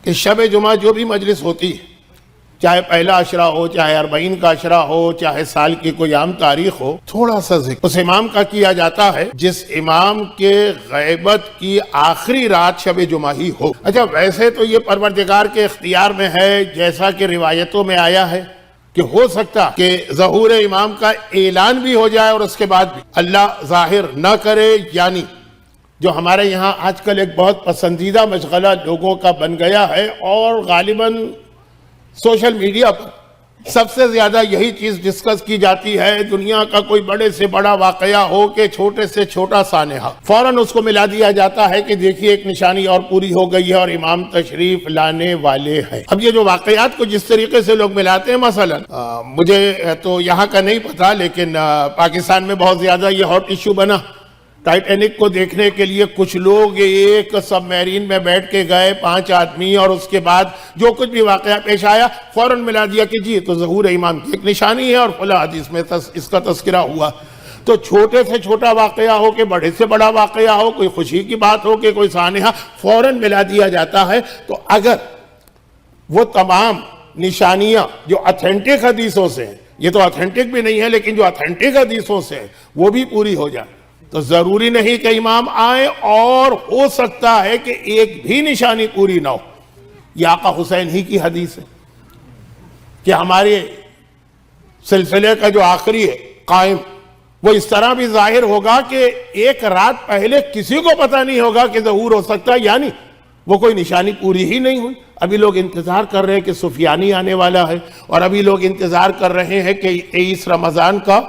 کہ شب جمعہ جو بھی مجلس ہوتی ہے، چاہے پہلا عشرہ ہو، چاہے 40 کا عشرہ ہو، چاہے سال کی کوئی عام تاریخ ہو، تھوڑا سا ذکر اس امام کا کیا جاتا ہے جس امام کے غیبت کی آخری رات شب جمعہ ہی ہو۔ اچھا، ویسے تو یہ پروردگار کے اختیار میں ہے، جیسا کہ روایتوں میں آیا ہے کہ ہو سکتا کہ ظہور امام کا اعلان بھی ہو جائے اور اس کے بعد بھی اللہ ظاہر نہ کرے، یعنی جو ہمارے یہاں آج کل ایک بہت پسندیدہ مشغلہ لوگوں کا بن گیا ہے، اور غالباً سوشل میڈیا پر سب سے زیادہ یہی چیز ڈسکس کی جاتی ہے، دنیا کا کوئی بڑے سے بڑا واقعہ ہو کہ چھوٹے سے چھوٹا سانحہ، فوراً اس کو ملا دیا جاتا ہے کہ دیکھیے ایک نشانی اور پوری ہو گئی ہے اور امام تشریف لانے والے ہیں۔ اب یہ جو واقعات کو جس طریقے سے لوگ ملاتے ہیں، مثلا مجھے تو یہاں کا نہیں پتا، لیکن پاکستان میں بہت زیادہ یہ ہاٹ ایشو بنا۔ ٹائٹینک کو دیکھنے کے لیے کچھ لوگ ایک سب میرین میں بیٹھ کے گئے، 5 آدمی، اور اس کے بعد جو کچھ بھی واقعہ پیش آیا فوراً ملا دیا کہ جی تو ظہور امام کی ایک نشانی ہے اور فلاں حدیث میں اس کا تذکرہ ہوا۔ تو چھوٹے سے چھوٹا واقعہ ہو کہ بڑے سے بڑا واقعہ ہو، کوئی خوشی کی بات ہو کہ کوئی سانحہ، فوراً ملا دیا جاتا ہے۔ تو اگر وہ تمام نشانیاں جو اتھینٹک حدیثوں سے ہیں، یہ تو اتھینٹک بھی نہیں ہے لیکن جو اتھینٹک حدیثوں سے ہیں وہ بھی پوری ہو جائے، تو ضروری نہیں کہ امام آئے، اور ہو سکتا ہے کہ ایک بھی نشانی پوری نہ ہو۔ یہ آقا حسین ہی کی حدیث ہے کہ ہمارے سلسلے کا جو آخری ہے قائم، وہ اس طرح بھی ظاہر ہوگا کہ ایک رات پہلے کسی کو پتہ نہیں ہوگا کہ ظہور ہو سکتا ہے، یعنی وہ کوئی نشانی پوری ہی نہیں ہوئی۔ ابھی لوگ انتظار کر رہے ہیں کہ سفیانی آنے والا ہے، اور ابھی لوگ انتظار کر رہے ہیں کہ 23 رمضان کا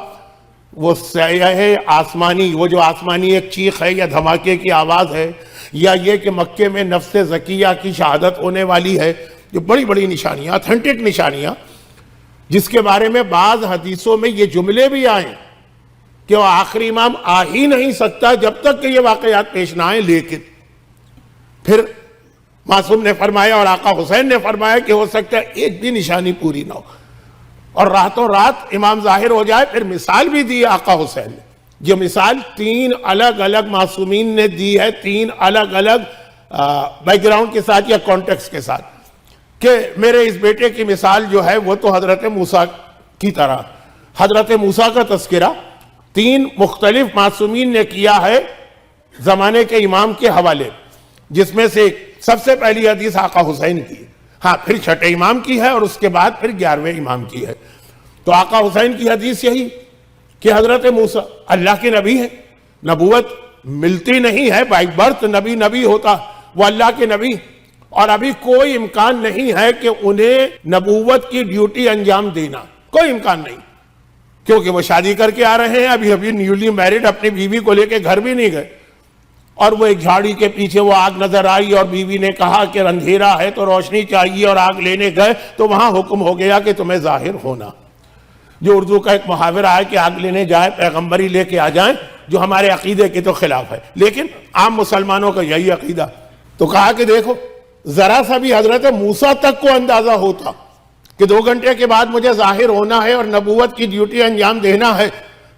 وہ سیاہ آسمانی، وہ جو آسمانی ایک چیخ ہے یا دھماکے کی آواز ہے، یا یہ کہ مکے میں نفس زکیہ کی شہادت ہونے والی ہے، جو بڑی بڑی نشانیاں، اتھینٹک نشانیاں، جس کے بارے میں بعض حدیثوں میں یہ جملے بھی آئیں کہ وہ آخری امام آ ہی نہیں سکتا جب تک کہ یہ واقعات پیش نہ آئیں۔ لیکن پھر معصوم نے فرمایا اور آقا حسین نے فرمایا کہ ہو سکتا ہے ایک بھی نشانی پوری نہ ہو اور راتوں رات امام ظاہر ہو جائے۔ پھر مثال بھی دی آقا حسین نے، جو مثال 3 الگ الگ معصومین نے دی ہے، 3 الگ الگ بیک گراؤنڈ کے ساتھ یا کانٹیکس کے ساتھ، کہ میرے اس بیٹے کی مثال جو ہے وہ تو حضرت موسیٰ کی طرح۔ حضرت موسیٰ کا تذکرہ 3 مختلف معصومین نے کیا ہے زمانے کے امام کے حوالے، جس میں سے سب سے پہلی حدیث آقا حسین کی ہے، ہاں پھر چھٹے امام کی ہے، اور اس کے بعد پھر 11ویں امام کی ہے۔ تو آقا حسین کی حدیث یہی کہ حضرت موسیٰ اللہ کے نبی ہیں، نبوت ملتی نہیں ہے، بائی برتھ نبی ہوتا، وہ اللہ کے نبی، اور ابھی کوئی امکان نہیں ہے کہ انہیں نبوت کی ڈیوٹی انجام دینا، کوئی امکان نہیں، کیونکہ وہ شادی کر کے آ رہے ہیں، ابھی نیولی میرڈ، اپنی بیوی کو لے کے گھر بھی نہیں گئے، اور وہ ایک جھاڑی کے پیچھے وہ آگ نظر آئی اور بیوی نے کہا کہ اندھیرا ہے تو روشنی چاہیے، اور آگ لینے گئے تو وہاں حکم ہو گیا کہ تمہیں ظاہر ہونا۔ جو اردو کا ایک محاورہ ہے کہ آگ لینے جائے پیغمبری لے کے آ جائیں، جو ہمارے عقیدے کے تو خلاف ہے، لیکن عام مسلمانوں کا یہی عقیدہ۔ تو کہا کہ دیکھو ذرا سا بھی حضرت موسیٰ تک کو اندازہ ہوتا کہ 2 گھنٹے کے بعد مجھے ظاہر ہونا ہے اور نبوت کی ڈیوٹی انجام دینا ہے،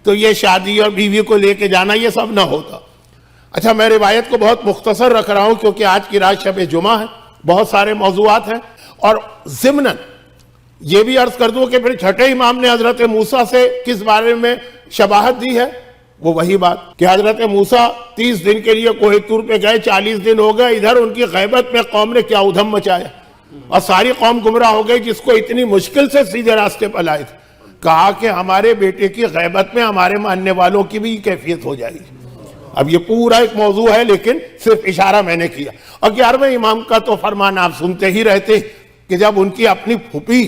تو یہ شادی اور بیوی کو لے کے جانا یہ سب نہ ہوتا۔ اچھا، میں روایت کو بہت مختصر رکھ رہا ہوں کیونکہ آج کی رات شب جمعہ ہے، بہت سارے موضوعات ہیں، اور ضمناً یہ بھی عرض کر دوں کہ پھر چھٹے امام نے حضرت موسیٰ سے کس بارے میں شباہت دی ہے، وہ وہی بات کہ حضرت موسیٰ 30 دن کے لیے کوہ طور پہ گئے، 40 دن ہو گئے، ادھر ان کی غیبت میں قوم نے کیا ادھم مچایا، اور ساری قوم گمراہ ہو گئی جس کو اتنی مشکل سے سیدھے راستے پر لائے تھے۔ کہا کہ ہمارے بیٹے کی غیبت میں ہمارے ماننے والوں کی بھی کیفیت ہو جائے گی۔ اب یہ پورا ایک موضوع ہے لیکن صرف اشارہ میں نے کیا۔ اور 11ویں امام کا تو فرمان آپ سنتے ہی رہتے کہ جب ان کی اپنی پھوپھی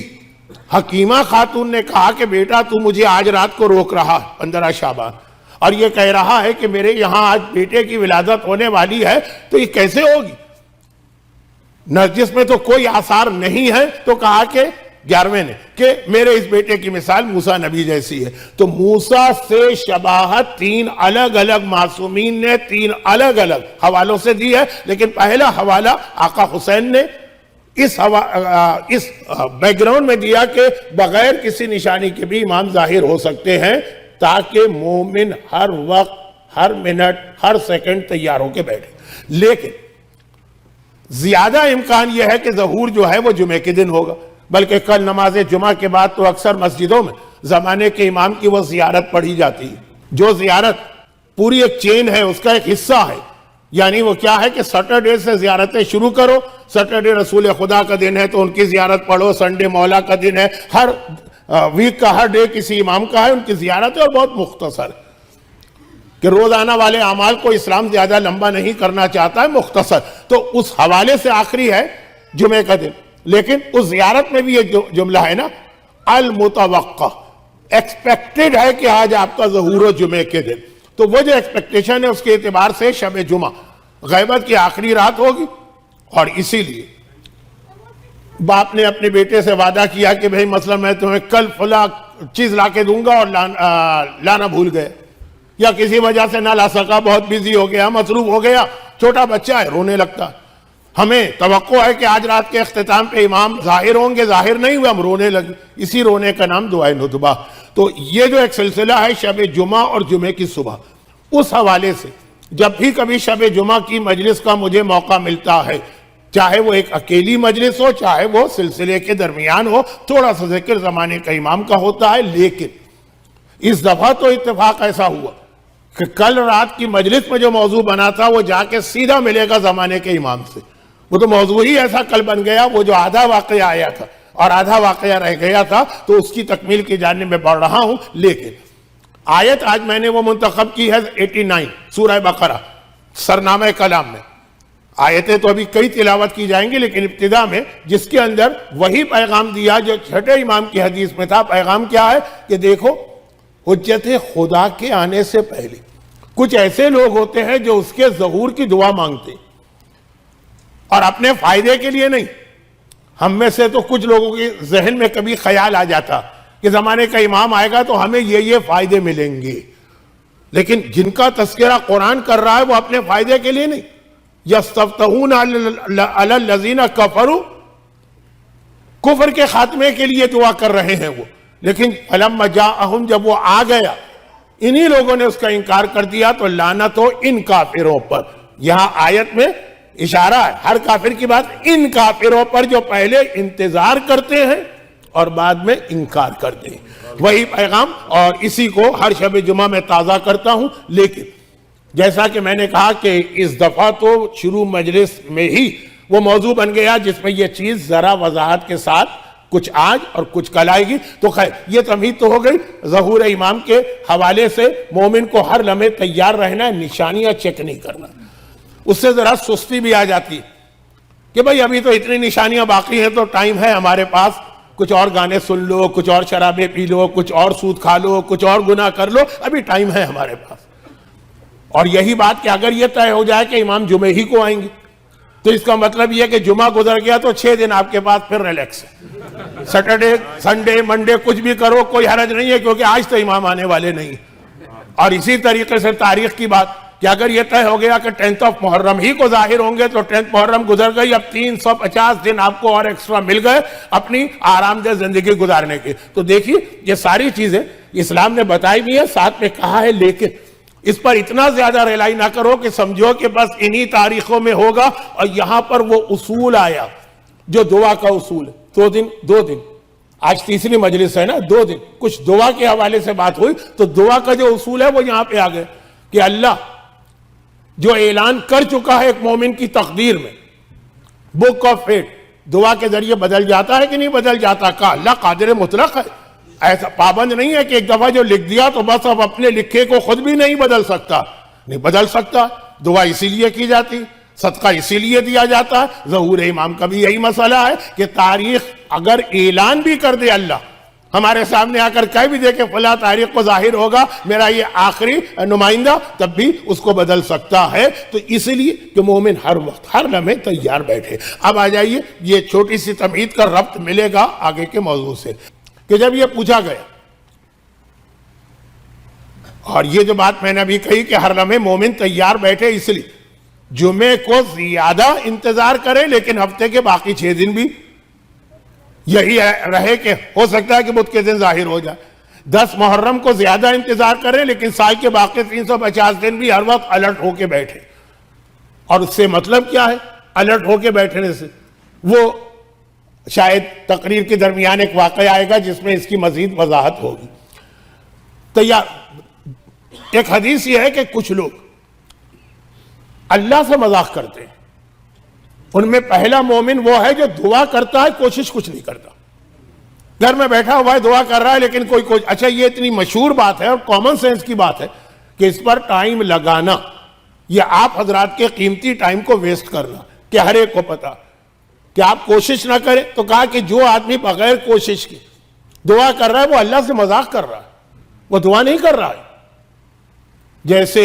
حکیمہ خاتون نے کہا کہ بیٹا تو مجھے آج رات کو روک رہا 15 شعبان، اور یہ کہہ رہا ہے کہ میرے یہاں آج بیٹے کی ولادت ہونے والی ہے، تو یہ کیسے ہوگی، نرجس میں تو کوئی آثار نہیں ہے، تو کہا کہ 11ویں نے کہ میرے اس بیٹے کی مثال موسیٰ نبی جیسی ہے۔ تو موسیٰ سے شباہت 3 الگ الگ معصومین نے 3 الگ الگ حوالوں سے دی ہے، لیکن پہلا حوالہ آقا حسین نے اس بیک گراؤنڈ میں دیا کہ بغیر کسی نشانی کے بھی امام ظاہر ہو سکتے ہیں، تاکہ مومن ہر وقت، ہر منٹ، ہر سیکنڈ تیار ہو کے بیٹھے۔ لیکن زیادہ امکان یہ ہے کہ ظہور جو ہے وہ جمعے کے دن ہوگا، بلکہ کل نماز جمعہ کے بعد تو اکثر مسجدوں میں زمانے کے امام کی وہ زیارت پڑھی جاتی ہے، جو زیارت پوری ایک چین ہے، اس کا ایک حصہ ہے. یعنی وہ کیا ہے کہ سیٹرڈے سے زیارتیں شروع کرو، سیٹرڈے رسول خدا کا دن ہے تو ان کی زیارت پڑھو، سنڈے مولا کا دن ہے، ہر ویک کا ہر ڈے کسی امام کا ہے، ان کی زیارت ہے، اور بہت مختصر ہے کہ روزانہ والے اعمال کو اسلام زیادہ لمبا نہیں کرنا چاہتا ہے، مختصر. تو اس حوالے سے آخری ہے جمعے کا دن. لیکن اس زیارت میں بھی یہ جملہ ہے نا، المتوقع، ایکسپیکٹڈ ہے کہ آج آپ کا ظہور ہو جمعے کے دن. تو وہ جو ایکسپیکٹیشن ہے اس کے اعتبار سے شب جمعہ غیبت کی آخری رات ہوگی. اور اسی لیے باپ نے اپنے بیٹے سے وعدہ کیا کہ بھئی مثلا میں تمہیں کل فلاں چیز لا کے دوں گا اور لانا بھول گئے، یا کسی وجہ سے نہ لا سکا، بہت بیزی ہو گیا، مصروف ہو گیا، چھوٹا بچہ ہے رونے لگتا. ہمیں توقع ہے کہ آج رات کے اختتام پہ امام ظاہر ہوں گے، ظاہر نہیں ہوئے ہم رونے لگے، اسی رونے کا نام دعائے ندبہ. تو یہ جو ایک سلسلہ ہے شب جمعہ اور جمعے کی صبح، اس حوالے سے جب بھی کبھی شب جمعہ کی مجلس کا مجھے موقع ملتا ہے، چاہے وہ ایک اکیلی مجلس ہو، چاہے وہ سلسلے کے درمیان ہو، تھوڑا سا ذکر زمانے کا امام کا ہوتا ہے. لیکن اس دفعہ تو اتفاق ایسا ہوا کہ کل رات کی مجلس میں جو موضوع بنا تھا وہ جا کے سیدھا ملے گا زمانے کے امام سے. وہ تو موضوع ہی ایسا کل بن گیا، وہ جو آدھا واقعہ آیا تھا اور آدھا واقعہ رہ گیا تھا، تو اس کی تکمیل کی جانب میں بڑھ رہا ہوں. لیکن آیت آج میں نے وہ منتخب کی ہے 89 سورہ بقرہ سرنامہ کلام میں. آیتیں تو ابھی کئی تلاوت کی جائیں گی، لیکن ابتدا میں جس کے اندر وہی پیغام دیا جو چھٹے امام کی حدیث میں تھا. پیغام کیا ہے کہ دیکھو، حجت خدا کے آنے سے پہلے کچھ ایسے لوگ ہوتے ہیں جو اس کے ظہور کی دعا مانگتے ہیں، اور اپنے فائدے کے لیے نہیں. ہم میں سے تو کچھ لوگوں کے ذہن میں کبھی خیال آ جاتا کہ زمانے کا امام آئے گا تو ہمیں یہ فائدے ملیں گے، لیکن جن کا تذکرہ قرآن کر رہا ہے وہ اپنے فائدے کے لیے نہیں. یستفتحون علی الذین کفروا، کفر کے خاتمے کے لیے دعا کر رہے ہیں وہ. لیکن فلما جاءہم، جب وہ آ گیا، انہی لوگوں نے اس کا انکار کر دیا، تو لعنت ہو ان کافروں پر. یہاں آیت میں اشارہ ہے ہر کافر کی بات، ان کافروں پر جو پہلے انتظار کرتے ہیں اور بعد میں انکار کرتے ہیں. وہی پیغام اور اسی کو ہر شب جمعہ میں تازہ کرتا ہوں. لیکن جیسا کہ میں نے کہا کہ اس دفعہ تو شروع مجلس میں ہی وہ موضوع بن گیا جس میں یہ چیز ذرا وضاحت کے ساتھ کچھ آج اور کچھ کل آئے گی. تو خیر یہ تمہید تو ہو گئی. ظہور امام کے حوالے سے مومن کو ہر لمحے تیار رہنا ہے، نشانیاں چیک نہیں کرنا. اس سے ذرا سستی بھی آ جاتی ہے کہ بھئی ابھی تو اتنی نشانیاں باقی ہیں، تو ٹائم ہے ہمارے پاس، کچھ اور گانے سن لو، کچھ اور شرابیں پی لو، کچھ اور سود کھا لو، کچھ اور گناہ کر لو، ابھی ٹائم ہے ہمارے پاس. اور یہی بات کہ اگر یہ طے ہو جائے کہ امام جمعے ہی کو آئیں گے تو اس کا مطلب یہ کہ جمعہ گزر گیا تو 6 دن آپ کے پاس پھر ریلیکس ہے. سیٹرڈے سنڈے منڈے کچھ بھی کرو، کوئی حرج نہیں ہے، کیونکہ آج تو امام آنے والے نہیں. اور اسی طریقے سے تاریخ کی بات کہ اگر یہ طے ہو گیا کہ 10 محرم ہی کو ظاہر ہوں گے تو 10 محرم گزر گئی، اب 350 دن آپ کو اور ایکسٹرا مل گئے اپنی آرام دہ زندگی گزارنے کے. تو دیکھیے یہ ساری چیزیں اسلام نے بتائی بھی ہے، ساتھ میں کہا ہے. لیکن اس پر اتنا زیادہ ریلائی نہ کرو کہ سمجھو کہ بس انہی تاریخوں میں ہوگا. اور یہاں پر وہ اصول آیا جو دعا کا اصول ہے. 2 دن آج تیسری مجلس ہے نا، 2 دن کچھ دعا کے حوالے سے بات ہوئی، تو دعا کا جو اصول ہے وہ یہاں پہ آ گئے کہ اللہ جو اعلان کر چکا ہے ایک مومن کی تقدیر میں، بک آف فیٹ، دعا کے ذریعے بدل جاتا ہے کہ نہیں بدل جاتا؟ کا اللہ قادر مطلق ہے، ایسا پابند نہیں ہے کہ ایک دفعہ جو لکھ دیا تو بس اب اپنے لکھے کو خود بھی نہیں بدل سکتا. نہیں بدل سکتا. دعا اسی لیے کی جاتی، صدقہ اسی لیے دیا جاتا ہے. ظہور امام کا بھی یہی مسئلہ ہے کہ تاریخ اگر اعلان بھی کر دے اللہ، ہمارے سامنے آ کر کہہ بھی دے کہ فلاں تاریخ کو ظاہر ہوگا میرا یہ آخری نمائندہ، تب بھی اس کو بدل سکتا ہے. تو اس لیے کہ مومن ہر وقت ہر لمحے تیار بیٹھے. اب آ جائیے، یہ چھوٹی سی تمہید کا ربط ملے گا آگے کے موضوع سے کہ جب یہ پوچھا گیا، اور یہ جو بات میں نے ابھی کہی کہ ہر لمحے مومن تیار بیٹھے، اس لیے جمعے کو زیادہ انتظار کرے لیکن ہفتے کے باقی 6 دن بھی یہی رہے کہ ہو سکتا ہے کہ بدھ کے دن ظاہر ہو جائے. 10 محرم کو زیادہ انتظار کریں لیکن سال کے باقی 350 دن بھی ہر وقت الرٹ ہو کے بیٹھے. اور اس سے مطلب کیا ہے الرٹ ہو کے بیٹھنے سے. وہ شاید تقریر کے درمیان ایک واقعہ آئے گا جس میں اس کی مزید وضاحت ہوگی. تو ایک حدیث یہ ہے کہ کچھ لوگ اللہ سے مذاق کرتے ہیں. ان میں پہلا مومن وہ ہے جو دعا کرتا ہے, کوشش کچھ نہیں کرتا. گھر میں بیٹھا ہوا ہے, دعا کر رہا ہے, لیکن کوئی اچھا یہ اتنی مشہور بات ہے اور کامن سینس کی بات ہے کہ اس پر ٹائم لگانا, یہ آپ حضرات کے قیمتی ٹائم کو ویسٹ کرنا, کہ ہر ایک کو پتا کہ آپ کوشش نہ کریں. تو کہا کہ جو آدمی بغیر کوشش کے دعا کر رہا ہے وہ اللہ سے مذاق کر رہا ہے, وہ دعا نہیں کر رہا ہے. جیسے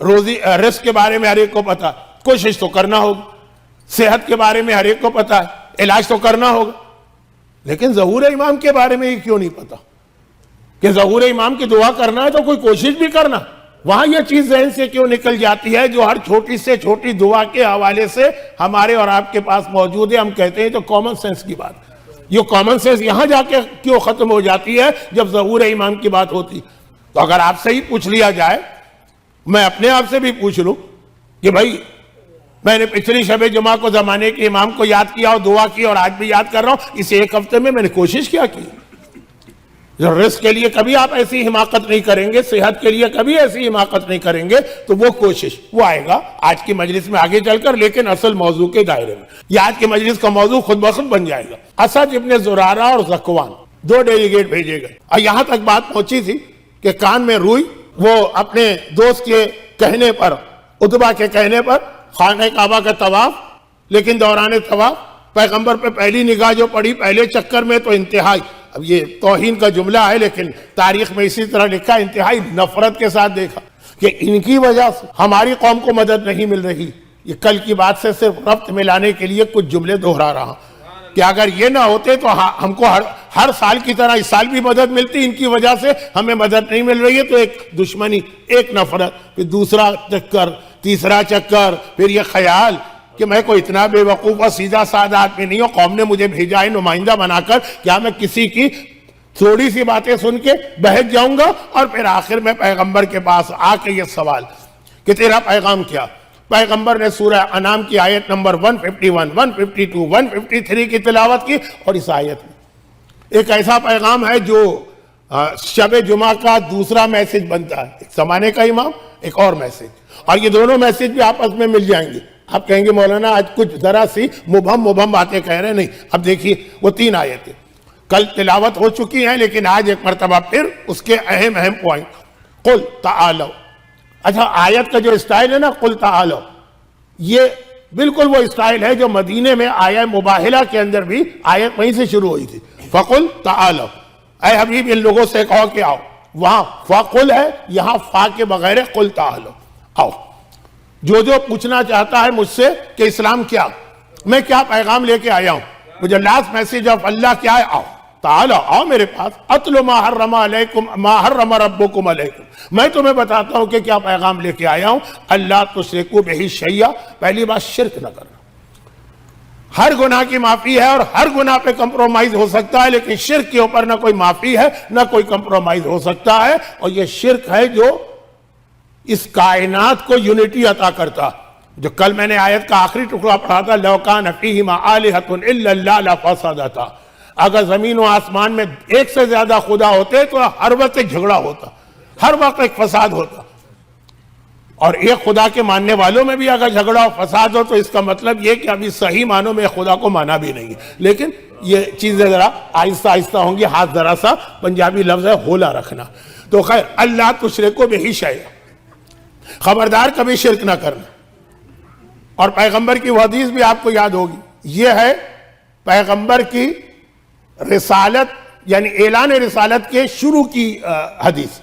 روزی رزق کے بارے میں ہر ایک کو پتا, کوشش تو کرنا ہوگا. صحت کے بارے میں ہر ایک کو پتا ہے, علاج تو کرنا ہوگا. لیکن ظہور امام کے بارے میں یہ کیوں نہیں پتا کہ ظہور امام کی دعا کرنا ہے تو کوئی کوشش بھی کرنا. وہاں یہ چیز ذہن سے کیوں نکل جاتی ہے جو ہر چھوٹی سے چھوٹی دعا کے حوالے سے ہمارے اور آپ کے پاس موجود ہے. ہم کہتے ہیں تو کامن سینس کی بات. یہ کامن سینس یہاں جا کے کیوں ختم ہو جاتی ہے جب ظہور امام کی بات ہوتی. تو اگر آپ سے ہی پوچھ لیا جائے, میں اپنے آپ سے بھی پوچھ لوں کہ بھائی میں نے پچھلی شب جمعہ کو زمانے کے امام کو یاد کیا اور دعا کی اور آج بھی یاد کر رہا ہوں, اس ایک ہفتے میں نے کوشش کیا کی. رزق کے لیے کبھی آپ ایسی حماقت نہیں کریں گے, صحت کے لیے کبھی ایسی حماقت نہیں کریں گے, تو وہ کوشش وہ آئے گا آج کی مجلس میں آگے چل کر, لیکن اصل موضوع کے دائرے میں. یہ آج کی مجلس کا موضوع خود بخود بن جائے گا. اسد ابن زرارہ اور ذکوان دو ڈیلیگیٹ بھیجے گئے, اور یہاں تک بات پہنچی تھی کہ کان میں روئی. وہ اپنے دوست کے کہنے پر, عتبہ کے کہنے پر, خانہ کعبہ کا طواف, لیکن دوران طواف پیغمبر پہ پہلی نگاہ جو پڑی پہلے چکر میں تو انتہائی, اب یہ توہین کا جملہ ہے لیکن تاریخ میں اسی طرح لکھا, انتہائی نفرت کے ساتھ دیکھا کہ ان کی وجہ سے ہماری قوم کو مدد نہیں مل رہی. یہ کل کی بات سے صرف ربط ملانے کے لیے کچھ جملے دہرا رہا کہ اگر یہ نہ ہوتے تو ہم کو ہر سال کی طرح اس سال بھی مدد ملتی, ان کی وجہ سے ہمیں مدد نہیں مل رہی ہے. تو ایک دشمنی, ایک نفرت, پھر دوسرا چکر, تیسرا چکر, پھر یہ خیال کہ میں کوئی اتنا بے وقوف اور سیدھا سادہ آدمی نہیں ہوں, قوم نے مجھے بھیجا ہے نمائندہ بنا کر, کیا میں کسی کی تھوڑی سی باتیں سن کے بہک جاؤں گا. اور پھر آخر میں پیغمبر کے پاس آ کے یہ سوال کہ تیرا پیغام کیا. پیغمبر نے سورہ انعام کی آیت نمبر 151, 152, 153 کی تلاوت کی, اور اس آیت میں ایک ایسا پیغام ہے جو شب جمعہ کا دوسرا میسج بنتا ہے. ایک زمانے کا امام, ایک اور میسج, اور یہ دونوں میسج بھی آپس میں مل جائیں گے. آپ کہیں گے مولانا آج کچھ ذرا سی مبہم باتیں کہہ رہے ہیں. نہیں, اب دیکھیے وہ 3 آیتیں کل تلاوت ہو چکی ہیں, لیکن آج ایک مرتبہ پھر اس کے اہم پوائنٹ. قل تعالو. اچھا, آیت کا جو اسٹائل ہے نا, قل تعالو, یہ بالکل وہ اسٹائل ہے جو مدینے میں آیا مباہلہ کے اندر بھی آیت وہیں سے شروع ہوئی تھی. فقل تعالو, اے حبیب ان لوگوں سے کہو کہ آؤ. وہاں فقل ہے, یہاں فا کے بغیر قل تعالو, آؤ. جو پوچھنا چاہتا ہے مجھ سے کہ اسلام کیا, میں کیا پیغام لے کے آیا ہوں, مجھے لاسٹ میسج آف اللہ کیا ہے, آؤ تعالو, آؤ میرے پاس. اتلو ما حرم ربکم علیکم, میں تمہیں بتاتا ہوں کہ کیا پیغام لے کے آیا ہوں. اللہ تشرکو بہ شیئا, پہلی بات شرک نہ کرنا. ہر گناہ کی معافی ہے اور ہر گناہ پہ کمپرومائز ہو سکتا ہے, لیکن شرک کے اوپر نہ کوئی معافی ہے نہ کوئی کمپرومائز ہو سکتا ہے. اور یہ شرک ہے جو اس کائنات کو یونٹی عطا کرتا, جو کل میں نے آیت کا آخری ٹکڑا پڑھا تھا, لو کان فیہما آلہۃ الا اللہ لفسدتا. اگر زمین و آسمان میں ایک سے زیادہ خدا ہوتے تو ہر وقت ایک جھگڑا ہوتا, ہر وقت ایک فساد ہوتا. اور ایک خدا کے ماننے والوں میں بھی اگر جھگڑا و فساد ہو تو اس کا مطلب یہ کہ ابھی صحیح معنوں میں خدا کو مانا بھی نہیں ہے. لیکن یہ چیزیں ذرا آہستہ آہستہ ہوں گی. ہاتھ ذرا سا پنجابی لفظ ہے ہولا رکھنا. تو خیر, اللہ تشرکو بہ شیئا, خبردار کبھی شرک نہ کرنا. اور پیغمبر کی وہ حدیث بھی آپ کو یاد ہوگی, یہ ہے پیغمبر کی رسالت یعنی اعلان رسالت کے شروع کی حدیث.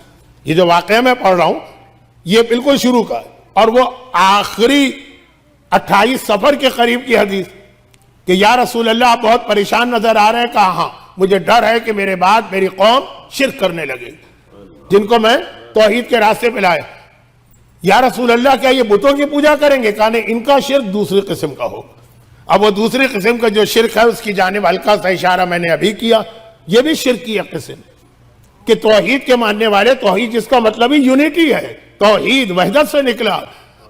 یہ جو واقعہ میں پڑھ رہا ہوں یہ بالکل شروع کا ہے, اور وہ آخری 28 سفر کے قریب کی حدیث کہ یا رسول اللہ آپ بہت پریشان نظر آ رہے ہیں. کہا ہاں, مجھے ڈر ہے کہ میرے بعد میری قوم شرک کرنے لگے, جن کو میں توحید کے راستے پہ لایا. یا رسول اللہ کیا یہ بتوں کی پوجا کریں گے؟ کہا نہیں, ان کا شرک دوسری قسم کا ہوگا. اب وہ دوسری قسم کا جو شرک ہے اس کی جانب ہلکا سا اشارہ میں نے ابھی کیا. یہ بھی شرک کی ایک قسم کہ توحید کے ماننے والے, توحید جس کا مطلب ہی یونٹی ہے, توحید وحدت سے نکلا,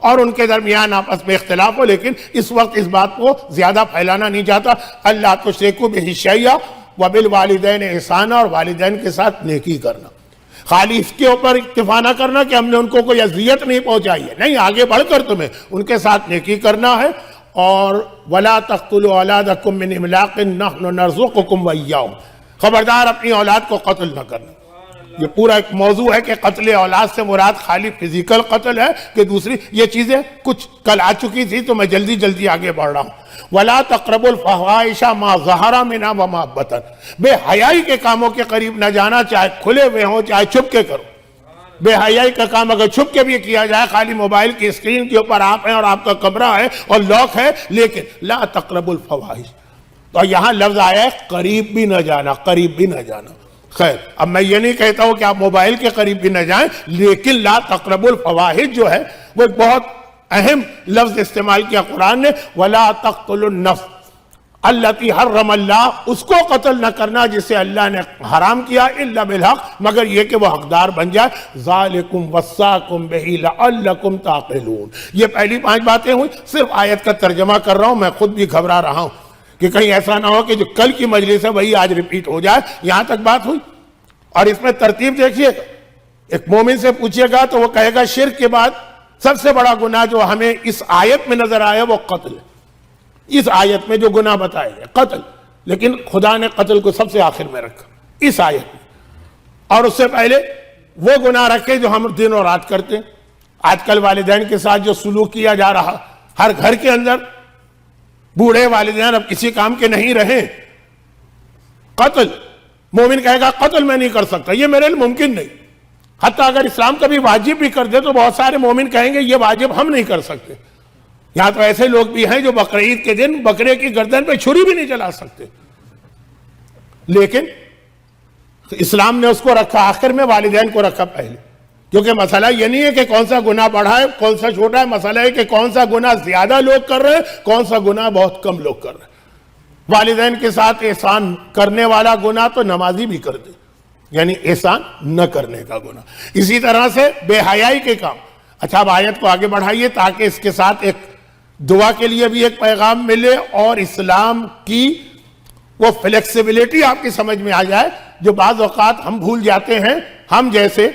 اور ان کے درمیان آپس میں اختلاف ہو، لیکن اس وقت اس بات کو زیادہ پھیلانا نہیں چاہتا۔ اللہ تشرکوا بہ شیئا وبالوالدین احسانا، اور والدین کے ساتھ نیکی کرنا۔ خالی اس کے اوپر اکتفا نہ کرنا کہ ہم نے ان کو کوئی اذیت نہیں پہنچائی ہے، نہیں، آگے بڑھ کر تمہیں ان کے ساتھ نیکی کرنا ہے۔ اور وَلَا تَقْتُلُوا أَوْلَادَكُم مِّنْ إِمْلَاقٍ نَحْنُ نَرْزُقُكُمْ وَإِيَّاهُمْ، خبردار اپنی اولاد کو قتل نہ کرنا۔ یہ پورا ایک موضوع ہے کہ قتل اولاد سے مراد خالی فزیکل قتل ہے کہ دوسری یہ چیزیں کچھ کل آ چکی تھی تو میں جلدی آگے بڑھ رہا ہوں۔ وَلَا تَقْرَبُوا الْفَوَاحِشَ مَا ظَهَرَ مِنْهَا وَمَا بَطَنَ، بے حیائی کے کاموں کے قریب نہ جانا، چاہے کھلے ہوئے ہوں چاہے چھپ کے کرو۔ بے حیائی کا کام اگر چھپ کے بھی کیا جائے، خالی موبائل کی اسکرین کے اوپر آپ ہیں اور آپ کا کمرہ ہے اور لاک ہے، لیکن لا تقربوا الفواحش، تو یہاں لفظ آیا ہے قریب بھی نہ جانا، قریب بھی نہ جانا۔ خیر، اب میں یہ نہیں کہتا ہوں کہ آپ موبائل کے قریب بھی نہ جائیں، لیکن لا تقربوا الفواحش جو ہے وہ ایک بہت اہم لفظ استعمال کیا قرآن نے، ولا تقتلوا النفس التی حرم اللہ، اس کو قتل نہ کرنا جسے اللہ نے حرام کیا، الا بالحق، مگر یہ کہ وہ حقدار بن جائے۔ ذالکم وصاکم بہ لعلکم تعقلون، یہ پہلی 5 باتیں ہوئی۔ صرف آیت کا ترجمہ کر رہا ہوں، میں خود بھی گھبرا رہا ہوں کہ کہیں ایسا نہ ہو کہ جو کل کی مجلس ہے وہی آج ریپیٹ ہو جائے۔ یہاں تک بات ہوئی، اور اس میں ترتیب دیکھیے، ایک مومن سے پوچھئے گا تو وہ کہے گا شرک کے بعد سب سے بڑا گناہ جو ہمیں اس آیت میں نظر آیا وہ قتل ہے۔ اس آیت میں جو گناہ بتائے گئے قتل، لیکن خدا نے قتل کو سب سے آخر میں رکھا اس آیت میں، اور اس سے پہلے وہ گناہ رکھے جو ہم دن اور رات کرتے ہیں۔ آج کل والدین کے ساتھ جو سلوک کیا جا رہا، ہر گھر کے اندر بوڑھے والدین اب کسی کام کے نہیں رہے۔ قتل، مومن کہے گا قتل میں نہیں کر سکتا، یہ میرے لیے ممکن نہیں۔ حتیٰ اگر اسلام کبھی واجب بھی کر دے تو بہت سارے مومن کہیں گے یہ واجب ہم نہیں کر سکتے۔ یہاں تو ایسے لوگ بھی ہیں جو بقرعید کے دن بکرے کی گردن پہ چھری بھی نہیں چلا سکتے، لیکن اسلام نے اس کو رکھا آخر میں، والدین کو رکھا پہلے، کیونکہ مسئلہ یہ نہیں ہے کہ کون سا گناہ بڑھا ہے کون سا چھوٹا ہے، مسئلہ ہے کہ کون سا گناہ زیادہ لوگ کر رہے ہیں، کون سا گناہ بہت کم لوگ کر رہے ہیں۔ والدین کے ساتھ احسان کرنے والا گناہ تو نمازی بھی کر دے، یعنی احسان نہ کرنے کا گناہ۔ اسی طرح سے بے حیائی کے کام۔ اچھا، اب آیت کو آگے بڑھائیے تاکہ اس کے ساتھ ایک دعا کے لیے بھی ایک پیغام ملے اور اسلام کی وہ فلیکسیبلٹی آپ کی سمجھ میں آ جائے جو بعض اوقات ہم بھول جاتے ہیں۔ ہم جیسے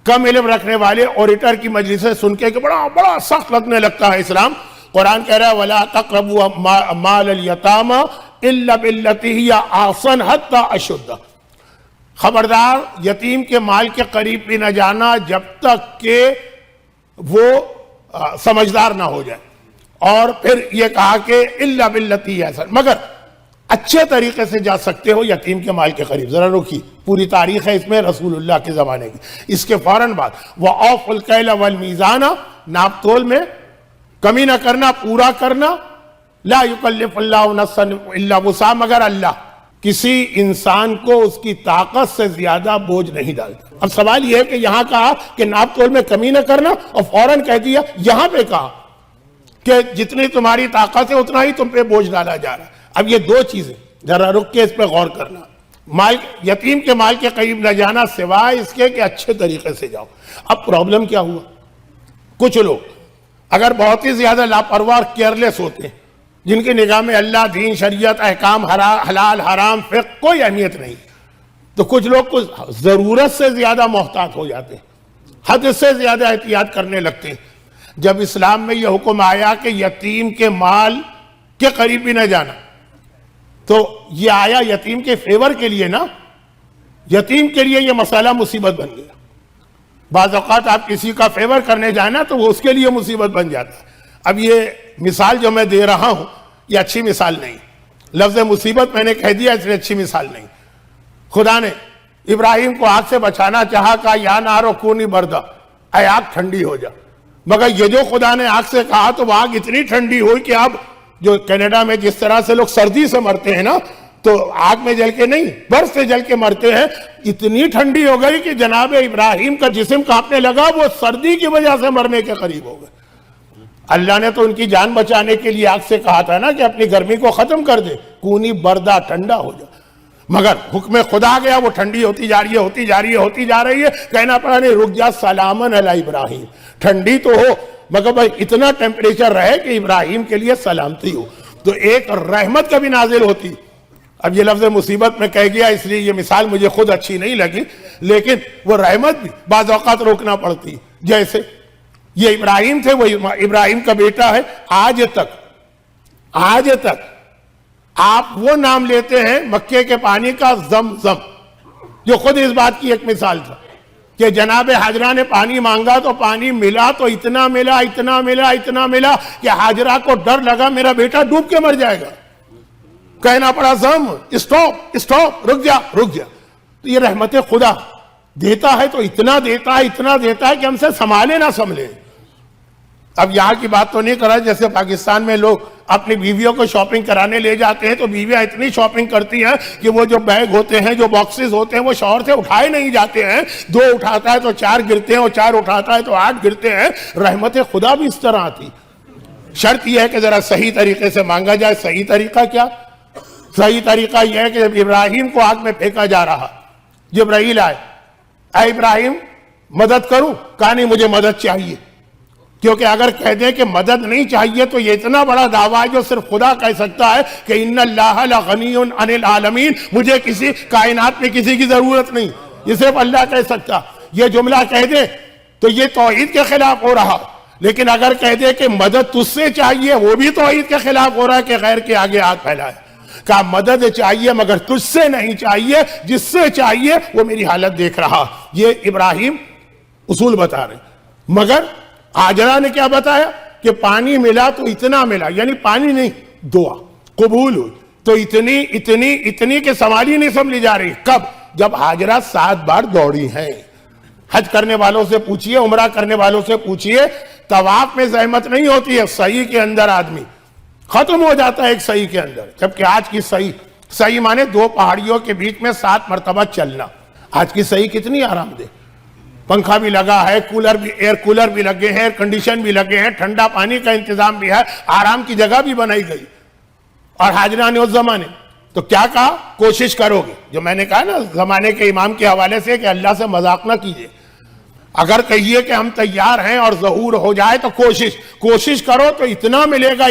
کم علم رکھنے والے اوریٹر کی مجلسیں سن کے کہ بڑا سخت لگنے لگتا ہے اسلام۔ قرآن کہہ رہا ہے وَلَا تَقْرَبُوا مَالَ الْيَتَامَى إِلَّا بِالَّتِي هِيَ أَحْسَنُ حَتَّى أَشُدَّ، خبردار یتیم کے مال کے قریب بھی نہ جانا جب تک کہ وہ سمجھدار نہ ہو جائے۔ اور پھر یہ کہا کہ الا باللتی ہی احسن، مگر اچھے طریقے سے جا سکتے ہو یتیم کے مال کے قریب۔ ذرا رکیے، پوری تاریخ ہے اس میں رسول اللہ کے زمانے کی۔ اس کے فوراً بعد وَأَوْفُوا الْكَيْلَ وَالْمِيزَانَ، ناپ تول میں کمی نہ کرنا، پورا کرنا۔ لا يُكَلِّفُ اللَّهُ نَفْسًا إِلَّا وُسْعَهَا، مگر اللہ کسی انسان کو اس کی طاقت سے زیادہ بوجھ نہیں ڈالتا۔ اب سوال یہ ہے کہ یہاں کہا کہ ناپ تول میں کمی نہ کرنا، اور فوراً کہہ دیا یہاں پہ کہا کہ جتنی تمہاری طاقت ہے اتنا ہی تم پہ بوجھ ڈالا جا رہا ہے۔ اب یہ دو چیزیں ذرا رک کے اس پہ غور کرنا۔ یتیم کے مال کے قریب نہ جانا سوائے اس کے کہ اچھے طریقے سے جاؤ۔ اب پرابلم کیا ہوا، کچھ لوگ اگر بہت ہی زیادہ لاپرواہ کیئرلیس ہوتے ہیں، جن کی نگاہ میں اللہ، دین، شریعت، احکام، حلال حرام، فقہ کوئی اہمیت نہیں، تو کچھ لوگ کچھ ضرورت سے زیادہ محتاط ہو جاتے ہیں، حد سے زیادہ احتیاط کرنے لگتے ہیں۔ جب اسلام میں یہ حکم آیا کہ یتیم کے مال کے قریب بھی نہ جانا، تو یہ آیا یتیم کے فیور کے لیے نا، یتیم کے لیے یہ مسئلہ مصیبت بن گیا۔ بعض اوقات آپ کسی کا فیور کرنے جائیں نا تو وہ اس کے لیے مصیبت بن جاتا ہے۔ اب یہ مثال جو میں دے رہا ہوں یہ اچھی مثال نہیں، لفظ مصیبت میں نے کہہ دیا، اس لیے اچھی مثال نہیں۔ خدا نے ابراہیم کو آگ سے بچانا چاہا، کہا یا نارو کونی بردا، اے آگ ٹھنڈی ہو جا، مگر یہ جو خدا نے آگ سے کہا تو وہ آگ اتنی ٹھنڈی ہوئی کہ اب جو کینیڈا میں جس طرح سے لوگ سردی سے مرتے ہیں نا، تو آگ میں جل کے نہیں، برف سے جل کے مرتے ہیں، اتنی ٹھنڈی ہو گئی کہ جناب ابراہیم کا جسم کانپنے لگا، وہ سردی کی وجہ سے مرنے کے قریب ہو گئے۔ اللہ نے تو ان کی جان بچانے کے لیے آگ سے کہا تھا نا کہ اپنی گرمی کو ختم کر دے، کونی بردا، ٹھنڈا ہو جا، مگر حکم خدا گیا، وہ ٹھنڈی ہوتی جا رہی ہے، ہوتی جا رہی ہے، کہنا پڑا نہیں، رک جا، سلامن علی ابراہیم، ٹھنڈی تو ہو مگر بھائی اتنا ٹیمپریچر رہے کہ ابراہیم کے لیے سلامتی ہو، تو ایک رحمت کبھی نازل ہوتی. اب یہ لفظ مصیبت میں کہہ گیا اس لیے یہ مثال مجھے خود اچھی نہیں لگی، لیکن وہ رحمت بھی بعض اوقات روکنا پڑتی. جیسے یہ ابراہیم تھے، وہ ابراہیم کا بیٹا ہے. آج تک آپ وہ نام لیتے ہیں مکے کے پانی کا زمزم، جو خود اس بات کی ایک مثال تھا کہ جناب حاجرہ نے پانی مانگا تو پانی ملا، تو اتنا ملا کہ حاجرہ کو ڈر لگا میرا بیٹا ڈوب کے مر جائے گا. کہنا پڑا زم، اسٹاپ، رک جا. تو یہ رحمت خدا دیتا ہے تو اتنا دیتا ہے کہ ہم سے سنبھالے نہ سنبھلے. اب یہاں کی بات تو نہیں کر رہا، جیسے پاکستان میں لوگ اپنی بیویوں کو شاپنگ کرانے لے جاتے ہیں تو بیویاں اتنی شاپنگ کرتی ہیں کہ وہ جو بیگ ہوتے ہیں، جو باکسز ہوتے ہیں، وہ شوہر سے اٹھائے نہیں جاتے ہیں. 2 اٹھاتا ہے تو 4 گرتے ہیں، اور 4 اٹھاتا ہے تو 8 گرتے ہیں. رحمت خدا بھی اس طرح آتی. شرط یہ ہے کہ ذرا صحیح طریقے سے مانگا جائے. صحیح طریقہ کیا؟ صحیح طریقہ یہ ہے کہ جب ابراہیم کو آگ میں پھینکا جا رہا، جبرائیل آئے، اے ابراہیم مدد کروں؟ کہا نہیں، مجھے مدد چاہیے. کیونکہ اگر کہہ دیں کہ مدد نہیں چاہیے تو یہ اتنا بڑا دعویٰ ہے جو صرف خدا کہہ سکتا ہے کہ ان اللہ لغنی عن العالمین، مجھے کسی کائنات میں کسی کی ضرورت نہیں، یہ صرف اللہ کہہ سکتا. یہ جملہ کہہ دے تو یہ توحید کے خلاف ہو رہا. لیکن اگر کہہ دے کہ مدد تجھ سے چاہیے، وہ بھی توحید کے خلاف ہو رہا ہے کہ غیر کے آگے ہاتھ پھیلائے. کہا مدد چاہیے مگر تجھ سے نہیں چاہیے، جس سے چاہیے وہ میری حالت دیکھ رہا. یہ ابراہیم اصول بتا رہے. مگر حاجرہ نے کیا بتایا کہ پانی ملا تو اتنا ملا، یعنی پانی نہیں، دعا قبول ہوئی. تو اتنی کہ سنبھالی نہیں سمجھی جا رہی. کب؟ جب حاجرہ 7 بار دوڑی ہیں. حج کرنے والوں سے پوچھئے، عمرہ کرنے والوں سے پوچھئے، طواف میں زحمت نہیں ہوتی ہے. صحیح کے اندر آدمی ختم ہو جاتا ہے ایک صحیح کے اندر. جبکہ آج کی صحیح مانے 2 پہاڑیوں کے بیچ میں 7 مرتبہ چلنا. آج کی صحیح کتنی آرام دہ، پنکھا بھی لگا ہے، ایئر کولر بھی لگے ہیں، ایئر کنڈیشن بھی لگے ہیں، ٹھنڈا پانی کا انتظام بھی ہے، آرام کی جگہ بھی بنائی گئی. اور حاجرہ نے اس زمانے تو کیا کہا؟ کوشش کرو گے. جو میں نے کہا نا زمانے کے امام کے حوالے سے کہ اللہ سے مذاق نہ کیجئے. اگر کہیے کہ ہم تیار ہیں اور ظہور ہو جائے تو کوشش کرو تو اتنا ملے گا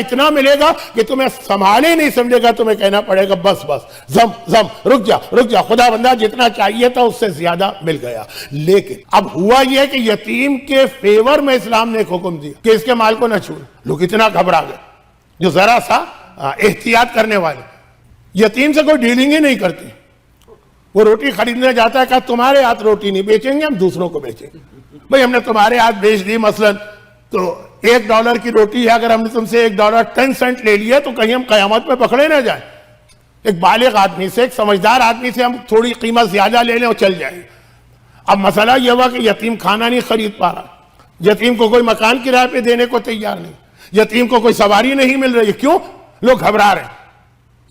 کہ تمہیں سنبھالے نہیں سمجھے گا. تمہیں کہنا پڑے گا بس زم، رک جا. خدا بندہ جتنا چاہیے تھا اس سے زیادہ مل گیا. لیکن اب ہوا یہ کہ یتیم کے فیور میں اسلام نے ایک حکم دیا کہ اس کے مال کو نہ چھوڑ. لوگ اتنا گھبرا گئے جو ذرا سا احتیاط کرنے والے. یتیم سے کوئی ڈیلنگ ہی نہیں کرتے. وہ روٹی خریدنے جاتا ہے، کہا تمہارے ہاتھ روٹی نہیں بیچیں گے، ہم دوسروں کو بیچیں گے. بھئی ہم نے تمہارے ہاتھ بیچ دی مثلا تو $1 کی روٹی ہے، اگر ہم نے تم سے $1 10 سینٹ لے لیا تو کہیں ہم قیامت میں پکڑے نہ جائیں. ایک بالغ آدمی سے، ایک سمجھدار آدمی سے ہم تھوڑی قیمت زیادہ لے لیں اور چل جائیں. اب مسئلہ یہ ہوا کہ یتیم کھانا نہیں خرید پا رہا، یتیم کو کوئی مکان کرائے پہ دینے کو تیار نہیں، یتیم کو کوئی سواری نہیں مل رہی. کیوں؟ لوگ گھبرا رہے ہیں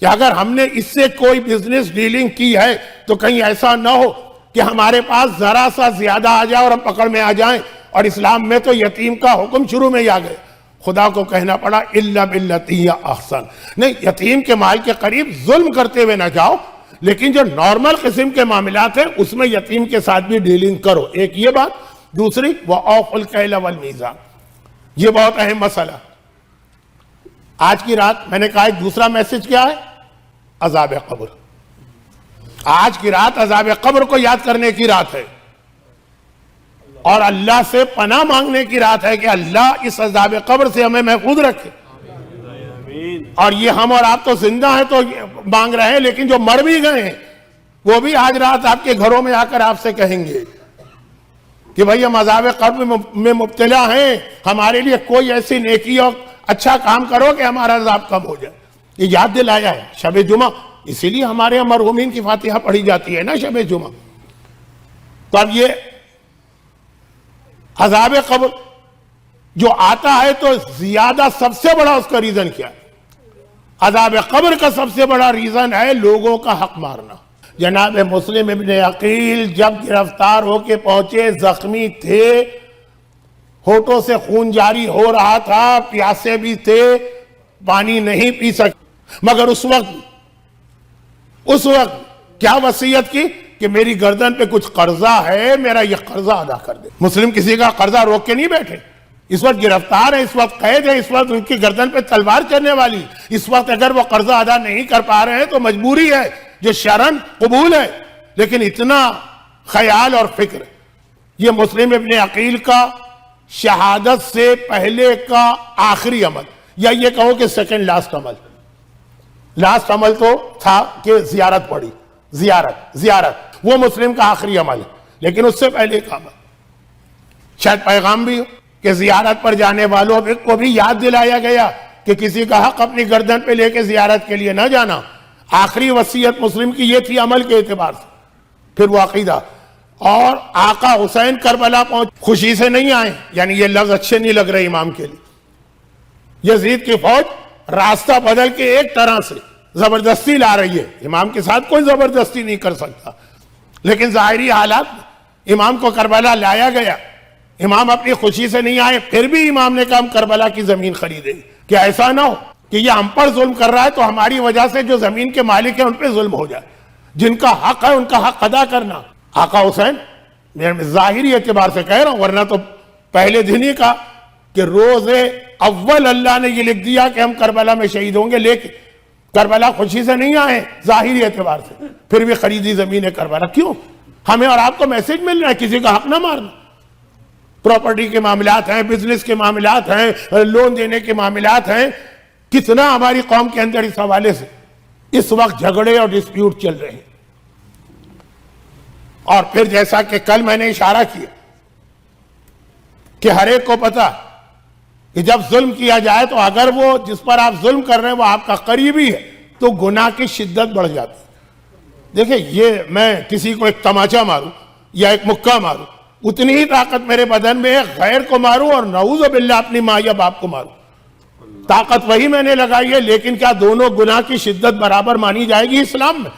کہ اگر ہم نے اس سے کوئی بزنس ڈیلنگ کی ہے تو کہیں ایسا نہ ہو کہ ہمارے پاس ذرا سا زیادہ آ جائے اور ہم پکڑ میں آ جائیں. اور اسلام میں تو یتیم کا حکم شروع میں ہی آ گئے. خدا کو کہنا پڑا الا باللتی ہی احسن. نہیں، یتیم کے مال کے قریب ظلم کرتے ہوئے نہ جاؤ، لیکن جو نارمل قسم کے معاملات ہیں اس میں یتیم کے ساتھ بھی ڈیلنگ کرو. ایک یہ بات. دوسری وَأَوْفُوا الْكَيْلَ وَالْمِيزَانَ. یہ بہت اہم مسئلہ. آج کی رات میں نے کہا ایک دوسرا میسج کیا ہے؟ عذاب قبر. آج کی رات عذاب قبر کو یاد کرنے کی رات ہے اور اللہ سے پناہ مانگنے کی رات ہے کہ اللہ اس عذاب قبر سے ہمیں محفوظ رکھے. اور یہ ہم اور آپ تو زندہ ہیں تو مانگ رہے ہیں، لیکن جو مر بھی گئے ہیں وہ بھی آج رات آپ کے گھروں میں آ کر آپ سے کہیں گے کہ بھئی ہم عذاب قبر میں مبتلا ہیں، ہمارے لیے کوئی ایسی نیکی اور اچھا کام کرو کہ ہمارا عذاب کم ہو جائے. یہ یاد دلایا ہے شب جمعہ. اسی لیے ہمارے یہاں مرحومین کی فاتحہ پڑھی جاتی ہے نا شب جمعہ. تو اب یہ عذاب قبر جو آتا ہے تو زیادہ سب سے بڑا اس کا ریزن کیا ہے؟ عذاب قبر کا سب سے بڑا ریزن ہے لوگوں کا حق مارنا. جناب مسلم ابن عقیل جب گرفتار ہو کے پہنچے، زخمی تھے، ہونٹوں سے خون جاری ہو رہا تھا، پیاسے بھی تھے، پانی نہیں پی سکتے، مگر اس وقت کیا وصیت کی کہ میری گردن پہ کچھ قرضہ ہے، میرا یہ قرضہ ادا کر دے. مسلم کسی کا قرضہ روک کے نہیں بیٹھے. اس وقت گرفتار ہے، اس وقت قید ہے، اس وقت ان کی گردن پہ تلوار چلنے والی، اس وقت اگر وہ قرضہ ادا نہیں کر پا رہے ہیں تو مجبوری ہے جو شرعاً قبول ہے، لیکن اتنا خیال اور فکر. یہ مسلم ابن عقیل کا شہادت سے پہلے کا آخری عمل، یا یہ کہو کہ سیکنڈ لاسٹ عمل. لاسٹ عمل تو تھا کہ زیارت پڑی، زیارت وہ مسلم کا آخری عمل ہے، لیکن اس سے پہلے کا عمل شاید پیغام بھی ہو کہ زیارت پر جانے والوں کو بھی یاد دلایا گیا کہ کسی کا حق اپنی گردن پہ لے کے زیارت کے لیے نہ جانا. آخری وصیت مسلم کی یہ تھی عمل کے اعتبار سے. پھر وہ عقیدہ. اور آقا حسین کربلا پہنچ، خوشی سے نہیں آئے، یعنی یہ لفظ اچھے نہیں لگ رہے امام کے لیے. یزید کی فوج راستہ بدل کے ایک طرح سے زبردستی لا رہی ہے، امام کے ساتھ کوئی زبردستی نہیں کر سکتا، لیکن ظاہری حالات امام کو کربلا لایا گیا. امام اپنی خوشی سے نہیں آئے، پھر بھی امام نے کہا ہم کربلا کی زمین خریدیں گے کہ ایسا نہ ہو کہ یہ ہم پر ظلم کر رہا ہے تو ہماری وجہ سے جو زمین کے مالک ہیں ان پہ ظلم ہو جائے. جن کا حق ہے ان کا حق ادا کرنا. آقا حسین ظاہری اعتبار سے کہہ رہا ہوں، ورنہ تو پہلے دن ہی کہا کہ روز اول اللہ نے یہ لکھ دیا کہ ہم کربلا میں شہید ہوں گے، لیکن کربلا خوشی سے نہیں آئے ظاہری اعتبار سے، پھر بھی خریدی زمین ہے کربلا. کیوں؟ ہمیں اور آپ کو میسج مل رہا ہے کسی کا حق نہ مارنا. پراپرٹی کے معاملات ہیں، بزنس کے معاملات ہیں، لون دینے کے معاملات ہیں. کتنا ہماری قوم کے اندر اس حوالے سے اس وقت جھگڑے اور ڈسپیوٹ چل رہے ہیں. اور پھر جیسا کہ کل میں نے اشارہ کیا کہ ہر ایک کو پتا کہ جب ظلم کیا جائے تو اگر وہ جس پر آپ ظلم کر رہے ہیں وہ آپ کا قریبی ہے تو گناہ کی شدت بڑھ جاتی ہے. دیکھیں، یہ میں کسی کو ایک تماچا ماروں یا ایک مکہ ماروں، اتنی ہی طاقت میرے بدن میں ہے غیر کو ماروں اور نعوذ باللہ اپنی ماں یا باپ کو ماروں. طاقت وہی میں نے لگائی ہے، لیکن کیا دونوں گناہ کی شدت برابر مانی جائے گی اسلام میں؟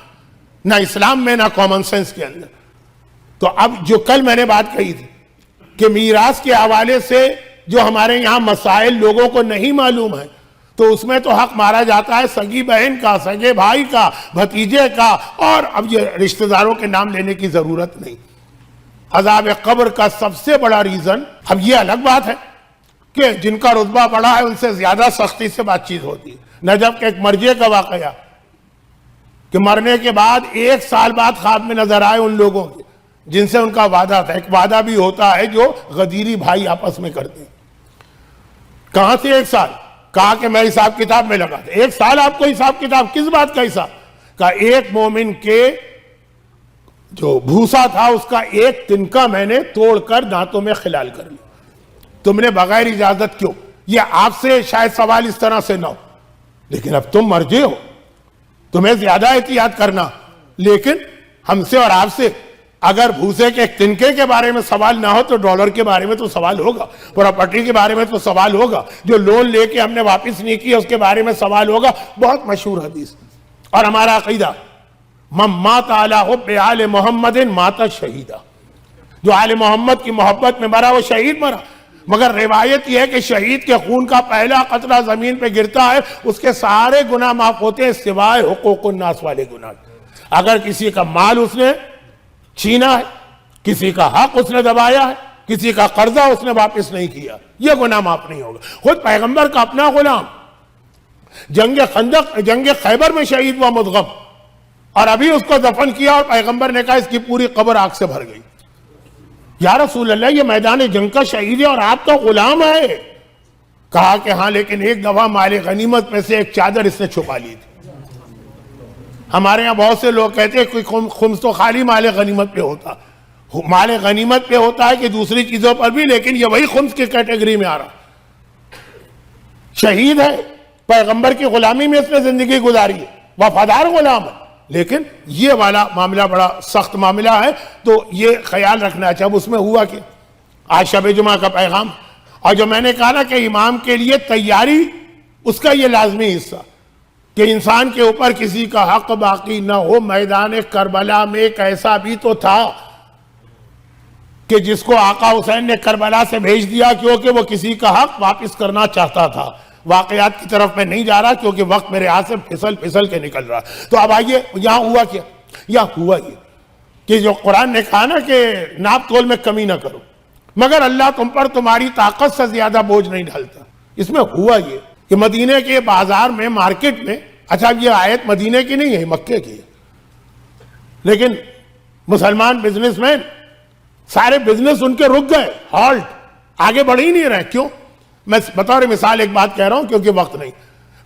نہ اسلام میں، نہ کامن سینس کے اندر. تو اب جو کل میں نے بات کہی تھی کہ میراث کے حوالے سے جو ہمارے یہاں مسائل لوگوں کو نہیں معلوم ہے، تو اس میں تو حق مارا جاتا ہے سگی بہن کا، سگے بھائی کا، بھتیجے کا، اور اب یہ رشتہ داروں کے نام لینے کی ضرورت نہیں. عذاب قبر کا سب سے بڑا ریزن، اب یہ الگ بات ہے کہ جن کا رتبہ بڑا ہے ان سے زیادہ سختی سے بات چیت ہوتی ہے. نجف کے ایک مرجے کا واقعہ کہ مرنے کے بعد 1 سال بعد خواب میں نظر آئے ان لوگوں کے جن سے ان کا وعدہ تھا. ایک وعدہ بھی ہوتا ہے جو غدیری بھائی آپس میں کرتے ہیں. کہاں سے 1 سال؟ کہا کہ میں حساب کتاب میں لگا تھا. 1 سال آپ کو حساب کتاب؟ کس بات کا حساب؟ کہا ایک مومن کے جو بھوسا تھا اس کا ایک تنکا میں نے توڑ کر دانتوں میں خلال کر لیا. تم نے بغیر اجازت کیوں؟ یہ آپ سے شاید سوال اس طرح سے نہ ہو، لیکن اب تم مرجے ہو، تمہیں زیادہ احتیاط کرنا. لیکن ہم سے اور آپ سے اگر بھوسے کے ایک تنکے کے بارے میں سوال نہ ہو تو ڈالر کے بارے میں تو سوال ہوگا، پراپرٹی کے بارے میں تو سوال ہوگا، جو لون لے کے ہم نے واپس نہیں کیا اس کے بارے میں سوال ہوگا. بہت مشہور حدیث. اور ہمارا عقیدہ من مات علی حب آل محمد مات شہیدہ، جو آل محمد کی محبت میں مرا وہ شہید مرا. مگر روایت یہ ہے کہ شہید کے خون کا پہلا قطرہ زمین پہ گرتا ہے اس کے سارے گناہ معاف ہوتے ہیں سوائے حقوق الناس والے گناہ. اگر کسی کا مال اس نے چھینا ہے، کسی کا حق اس نے دبایا ہے، کسی کا قرضہ اس نے واپس نہیں کیا، یہ گناہ معاف نہیں ہوگا. خود پیغمبر کا اپنا غلام جنگ خیبر میں شہید ہوا مدغم، اور ابھی اس کو دفن کیا اور پیغمبر نے کہا اس کی پوری قبر آگ سے بھر گئی. یا رسول اللہ یہ میدان جنگ کا شہید ہے اور آپ تو غلام ہے. کہا کہ ہاں، لیکن ایک دفعہ مال غنیمت میں سے ایک چادر اس نے چھپا لی تھی. ہمارے ہاں بہت سے لوگ کہتے ہیں کوئی خمس تو خالی مال غنیمت پہ ہوتا، مال غنیمت پہ ہوتا ہے کہ دوسری چیزوں پر بھی، لیکن یہ وہی خمس کی کیٹیگری میں آ رہا. شہید ہے، پیغمبر کی غلامی میں اس نے زندگی گزاری ہے، وفادار غلام ہے، لیکن یہ والا معاملہ بڑا سخت معاملہ ہے. تو یہ خیال رکھنا چاہیے. اب اس میں ہوا کہ آج شب جمعہ کا پیغام، اور جو میں نے کہا نا کہ امام کے لیے تیاری اس کا یہ لازمی حصہ کہ انسان کے اوپر کسی کا حق باقی نہ ہو. میدان کربلا میں ایک ایسا بھی تو تھا کہ جس کو آقا حسین نے کربلا سے بھیج دیا کیونکہ وہ کسی کا حق واپس کرنا چاہتا تھا. واقعات کی طرف میں نہیں جا رہا کیونکہ وقت میرے ہاتھ سے پھسل کے نکل رہا. تو اب آئیے یہاں ہوا کیا؟ یہاں ہوا یہ کہ جو قرآن نے کہا نا کہ ناپ تول میں کمی نہ کرو، مگر اللہ تم پر تمہاری طاقت سے زیادہ بوجھ نہیں ڈالتا۔ اس میں ہوا یہ کہ مدینے کے بازار میں، مارکیٹ میں، اچھا یہ آیت مدینے کی نہیں ہے، مکے کی ہے، لیکن مسلمان بزنس مین سارے بزنس ان کے رک گئے، ہالٹ، آگے بڑھ ہی نہیں رہے۔ کیوں؟ میں بطور مثال ایک بات کہہ رہا ہوں کیونکہ وقت نہیں۔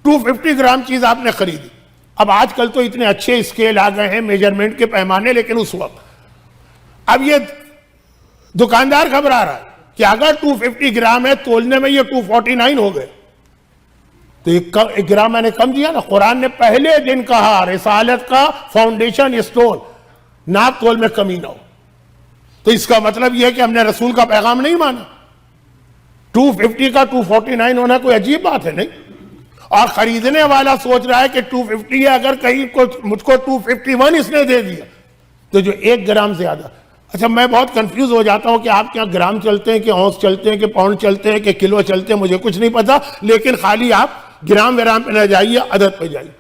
250 گرام چیز آپ نے خریدی، اب آج کل تو اتنے اچھے اسکیل آ گئے ہیں، میجرمنٹ کے پیمانے، لیکن اس وقت اب یہ دکاندار گھبرا رہا ہے کہ اگر 250 گرام ہے، تولنے میں یہ 249 ہو گئے تو ایک گرام میں نے کم دیا نا۔ قرآن نے پہلے دن کہا رسالت کا فاؤنڈیشن اسٹون ناپ تول میں کمی نہ ہو، تو اس کا مطلب یہ ہے کہ ہم نے رسول کا پیغام نہیں مانا۔ 250 کا 249 ہونا کوئی عجیب بات ہے نہیں، اور خریدنے والا سوچ رہا ہے کہ 250 ہے، اگر کہیں مجھ کو 251 اس نے دے دیا تو جو 1 گرام زیادہ۔ اچھا میں بہت کنفیوز ہو جاتا ہوں کہ آپ کیا گرام چلتے ہیں کہ اونس چلتے ہیں کہ پاؤنڈ چلتے ہیں کہ کلو چلتے ہیں، مجھے کچھ نہیں پتا، لیکن خالی آپ گرام ویرام پہ نہ جائیے، عدد پہ جائیے۔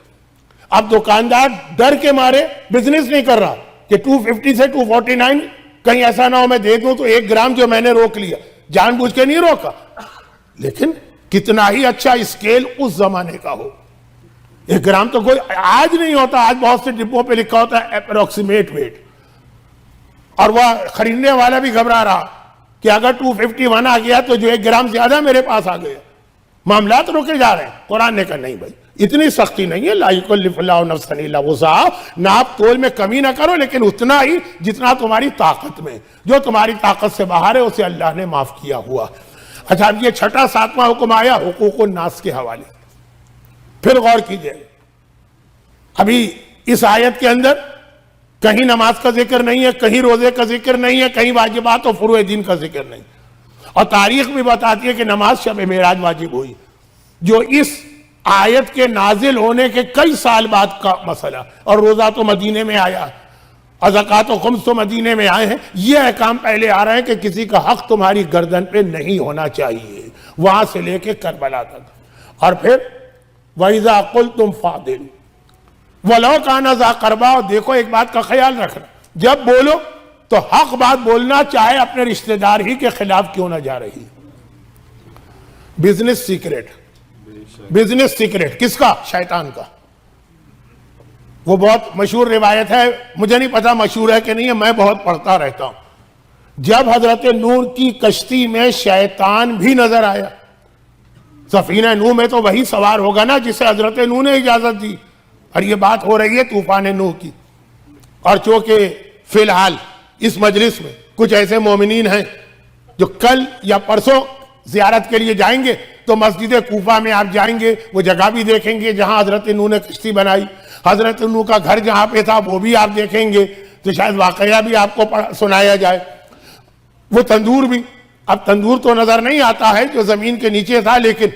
اب دکاندار ڈر کے مارے بزنس نہیں کر رہا کہ 250 سے 249 کہیں ایسا نہ ہو میں دے دوں تو 1 گرام جو میں نے روک لیا، جان بوجھ کے نہیں روکا، لیکن کتنا ہی اچھا اسکیل اس زمانے کا ہو۔ 1 گرام تو کوئی آج نہیں ہوتا، آج بہت سے ڈبوں پہ لکھا ہوتا ہے اپروکسیمیٹ ویٹ، اور وہ خریدنے والا بھی گھبرا رہا کہ اگر 251 آ گیا تو جو 1 گرام زیادہ میرے پاس آ گیا، معاملات روکے جا رہے ہیں۔ قرآن نے کہا نہیں بھائی، اتنی سختی نہیں ہے، لا یکلف اللہ نفسا الا وسعہا، ناپ تول میں کمی نہ کرو، لیکن اتنا ہی جتنا تمہاری طاقت میں، جو تمہاری طاقت سے باہر ہے اسے اللہ نے معاف کیا ہوا۔ اچھا اب یہ 6واں 7واں حکم آیا حقوق الناس کے حوالے، پھر غور کیجئے، ابھی اس آیت کے اندر کہیں نماز کا ذکر نہیں ہے، کہیں روزے کا ذکر نہیں ہے، کہیں واجبات اور فروع دین کا ذکر نہیں، اور تاریخ بھی بتاتی ہے کہ نماز شب معراج واجب ہوئی، جو اس آیت کے نازل ہونے کے کئی سال بعد کا مسئلہ، اور روزہ تو مدینے میں آیا، اور زکوٰۃ و خمس تو مدینے میں آئے ہیں، یہ احکام پہلے آ رہے ہیں کہ کسی کا حق تمہاری گردن پہ نہیں ہونا چاہیے، وہاں سے لے کے کربلا تک۔ اور پھر وَإِذَا قُلْتُمْ فَاعْدِلُوا وَلَوْ كَانَ ذَا قَرْبَىٰ، اور دیکھو ایک بات کا خیال رکھنا، جب بولو تو حق بات بولنا، چاہے اپنے رشتہ دار ہی کے خلاف کیوں نہ جا رہی۔ بزنس سیکرٹ، بزنس سیکرٹ کس کا؟ شیطان کا۔ وہ بہت مشہور روایت ہے، مجھے نہیں پتا مشہور ہے کہ نہیں ہے، میں بہت پڑھتا رہتا ہوں۔ جب حضرت نوح کی کشتی میں شیطان بھی نظر آیا، سفینہ نوح میں تو وہی سوار ہوگا نا جسے حضرت نوح نے اجازت دی، اور یہ بات ہو رہی ہے طوفان نوح کی۔ اور چونکہ فی الحال اس مجلس میں کچھ ایسے مومنین ہیں جو کل یا پرسوں زیارت کے لیے جائیں گے، تو مسجد کوفہ میں آپ جائیں گے، وہ جگہ بھی دیکھیں گے جہاں حضرت نوح نے کشتی بنائی، حضرت نوح کا گھر جہاں پہ تھا وہ بھی آپ دیکھیں گے، تو شاید واقعہ بھی آپ کو سنایا جائے۔ وہ تندور بھی، اب تندور تو نظر نہیں آتا ہے جو زمین کے نیچے تھا، لیکن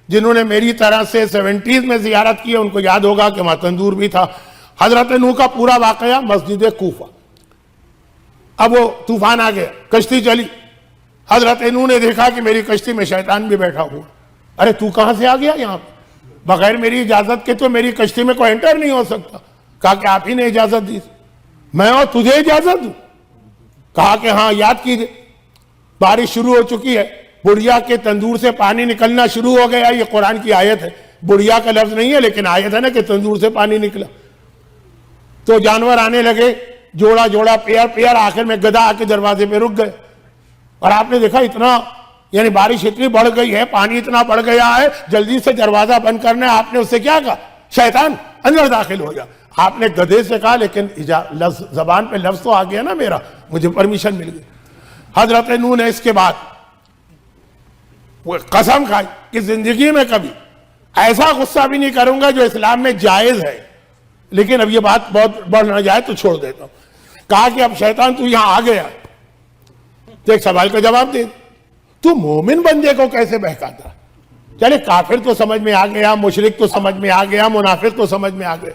جنہوں نے میری طرح سے 70s میں زیارت کی ان کو یاد ہوگا کہ وہاں تندور بھی تھا۔ حضرت نوح کا پورا واقعہ مسجد کوفہ۔ اب وہ طوفان آ گیا، کشتی چلی، حضرت نوح نے دیکھا کہ میری کشتی میں شیطان بھی بیٹھا ہوا۔ ارے تو کہاں سے آ گیا یہاں پہ؟ بغیر میری اجازت کے تو میری کشتی میں کوئی انٹر نہیں ہو سکتا۔ کہا کہ آپ ہی نے اجازت دی۔ میں اور تجھے اجازت دوں؟ کہا کہ ہاں، یاد کیجئے بارش شروع ہو چکی ہے، بڑھیا کے تندور سے پانی نکلنا شروع ہو گیا، یہ قرآن کی آیت ہے، بڑھیا کا لفظ نہیں ہے لیکن آیت ہے نا کہ تندور سے پانی نکلا۔ تو جانور آنے لگے، جوڑا جوڑا، پیئر پیئر، آخر میں گدھا آ کے دروازے پہ رک گئے، اور آپ نے دیکھا اتنا، یعنی بارش اتنی بڑھ گئی ہے، پانی اتنا بڑھ گیا ہے، جلدی سے دروازہ بند کرنا ہے۔ آپ نے اس سے کیا کہا؟ شیطان اندر داخل ہو جا۔ آپ نے گدھے سے کہا، لیکن زبان پہ لفظ تو آ گیا نا میرا، مجھے پرمیشن مل گئی۔ حضرت نوح نے اس کے بعد وہ قسم کھائی کہ زندگی میں کبھی ایسا غصہ بھی نہیں کروں گا جو اسلام میں جائز ہے، لیکن اب یہ بات بہت بڑھ نہ جائے تو چھوڑ دیتا ہوں۔ کہا کہ اب شیطان تو یہاں آ گیا تو ایک سوال کا جواب دے، تو مومن بندے کو کیسے بہکاتا؟ چلے کافر تو سمجھ میں آ گیا، مشرک تو سمجھ میں آ گیا، منافق تو سمجھ میں آ گیا،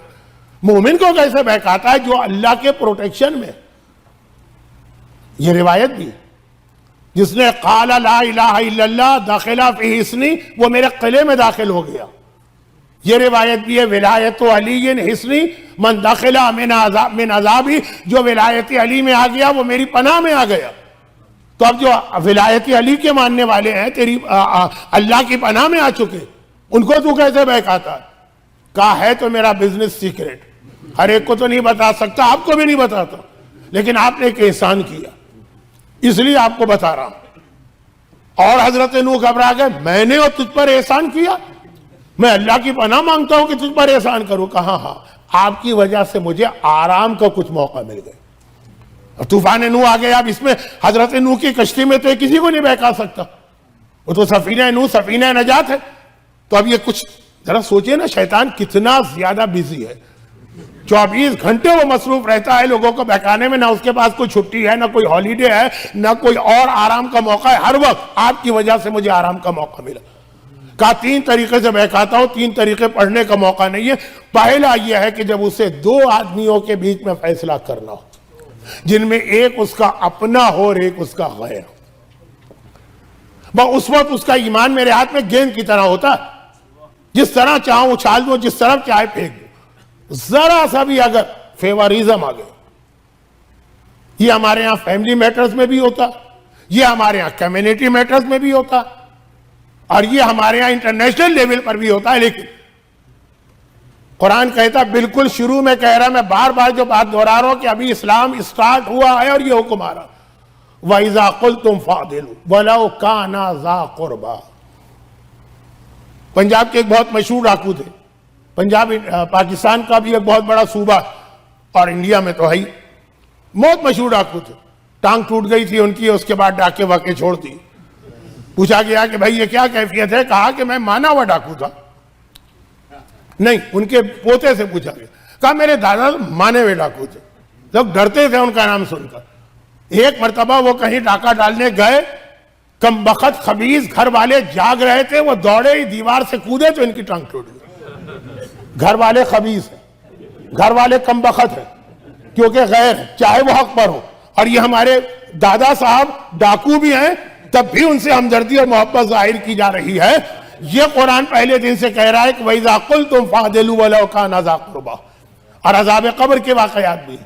مومن کو کیسے بہکاتا ہے جو اللہ کے پروٹیکشن میں؟ یہ روایت بھی، جس نے قال لا الہ الا اللہ داخلہ فی حصنی، وہ میرے قلعے میں داخل ہو گیا۔ یہ روایت بھی ہے، ولایت علی حصنی من داخلہ من عذابی، جو ولایت علی میں آ گیا وہ میری پناہ میں آ گیا۔ تو اب جو ولایت علی کے ماننے والے ہیں تیری اللہ کی پناہ میں آ چکے، ان کو تو کیسے بہکاتا ہے؟ کہا ہے تو میرا بزنس سیکرٹ، ہر ایک کو تو نہیں بتا سکتا، آپ کو بھی نہیں بتاتا، لیکن آپ نے ایک احسان کیا اس لیے آپ کو بتا رہا ہوں۔ اور حضرت نوح گھبرا گئے، میں نے اور تجھ پر احسان کیا؟ میں اللہ کی پناہ مانگتا ہوں کہ تجھ پر احسان کروں۔ کہا ہاں، آپ کی وجہ سے مجھے آرام کا کچھ موقع مل گئے۔ اور طوفان نوح آ گیا، اب اس میں حضرت نوح کی کشتی میں تو یہ کسی کو نہیں بہکا سکتا، وہ تو سفینہ نوح سفینہ نجات ہے۔ تو اب یہ کچھ ذرا سوچئے نا، شیطان کتنا زیادہ بیزی ہے، 24 گھنٹے وہ مصروف رہتا ہے لوگوں کو بہکانے میں، نہ اس کے پاس کوئی چھٹی ہے، نہ کوئی ہالیڈے ہے، نہ کوئی اور آرام کا موقع ہے۔ ہر وقت آپ کی وجہ سے مجھے آرام کا موقع ملا۔ کہا 3 طریقے سے بہکاتا ہوں، 3 طریقے پڑھنے کا موقع نہیں ہے۔ پہلا یہ ہے کہ جب اسے 2 آدمیوں کے بیچ میں فیصلہ کرنا ہو، جن میں ایک اس کا اپنا ہو اور ایک اس کا غیر ہو، اس وقت اس کا ایمان میرے ہاتھ میں گیند کی طرح ہوتا ہے، جس طرح چاہوں اچھال دوں، جس طرف چاہے پھینک دوں۔ ذرا سا بھی اگر فیوریزم آ گیا، یہ ہمارے ہاں فیملی میٹرز میں بھی ہوتا، یہ ہمارے ہاں کمیونٹی میٹرز میں بھی ہوتا، اور یہ ہمارے ہاں انٹرنیشنل لیول پر بھی ہوتا ہے۔ لیکن قرآن کہتا بالکل شروع میں کہہ رہا، میں بار بار جو بات دہرا رہا ہوں کہ ابھی اسلام اسٹارٹ ہوا ہے اور یہ حکم آ رہا، وَإِذَا قُلْتُمْ فَعْدِلُوا وَلَوْ كَانَ ذَا قُرْبَى۔ پنجاب کے ایک بہت مشہور ڈاکو تھے، پنجاب پاکستان کا بھی ایک بہت بڑا صوبہ اور انڈیا میں تو ہے ہی، بہت مشہور ڈاکو تھے۔ ٹانگ ٹوٹ گئی تھی ان کی، اس کے بعد ڈاکے واقع چھوڑ دی۔ پوچھا گیا کہ بھائی یہ کیا کیفیت ہے؟ کہا کہ میں مانا ہوا ڈاکو تھا۔ نہیں، ان کے پوتے سے پوچھا گیا، کہا میرے دادا مانے ہوئے ڈاکو تھے، لوگ ڈرتے تھے ان کا نام سن کر۔ ایک مرتبہ وہ کہیں ڈاکہ ڈالنے گئے، کم بخت خبیث گھر والے جاگ رہے تھے، وہ دوڑے ہی دیوار سے کودے تو ان کی ٹانگ ٹوٹ گئی۔ گھر والے خبیث ہیں، گھر والے کم بخت ہیں، کیونکہ غیر ہیں، چاہے وہ حق پر ہو، اور یہ ہمارے دادا صاحب ڈاکو بھی ہیں، تب بھی ان سے ہمدردی اور محبت ظاہر کی جا رہی ہے۔ یہ قرآن پہلے دن سے کہہ رہا ہے کہ وَإِذَا قُلْتُمْ فَعْدِلُوا وَلَوْ كَانَ ذَا قُرْبَى۔ اور عذاب قبر کے واقعات بھی،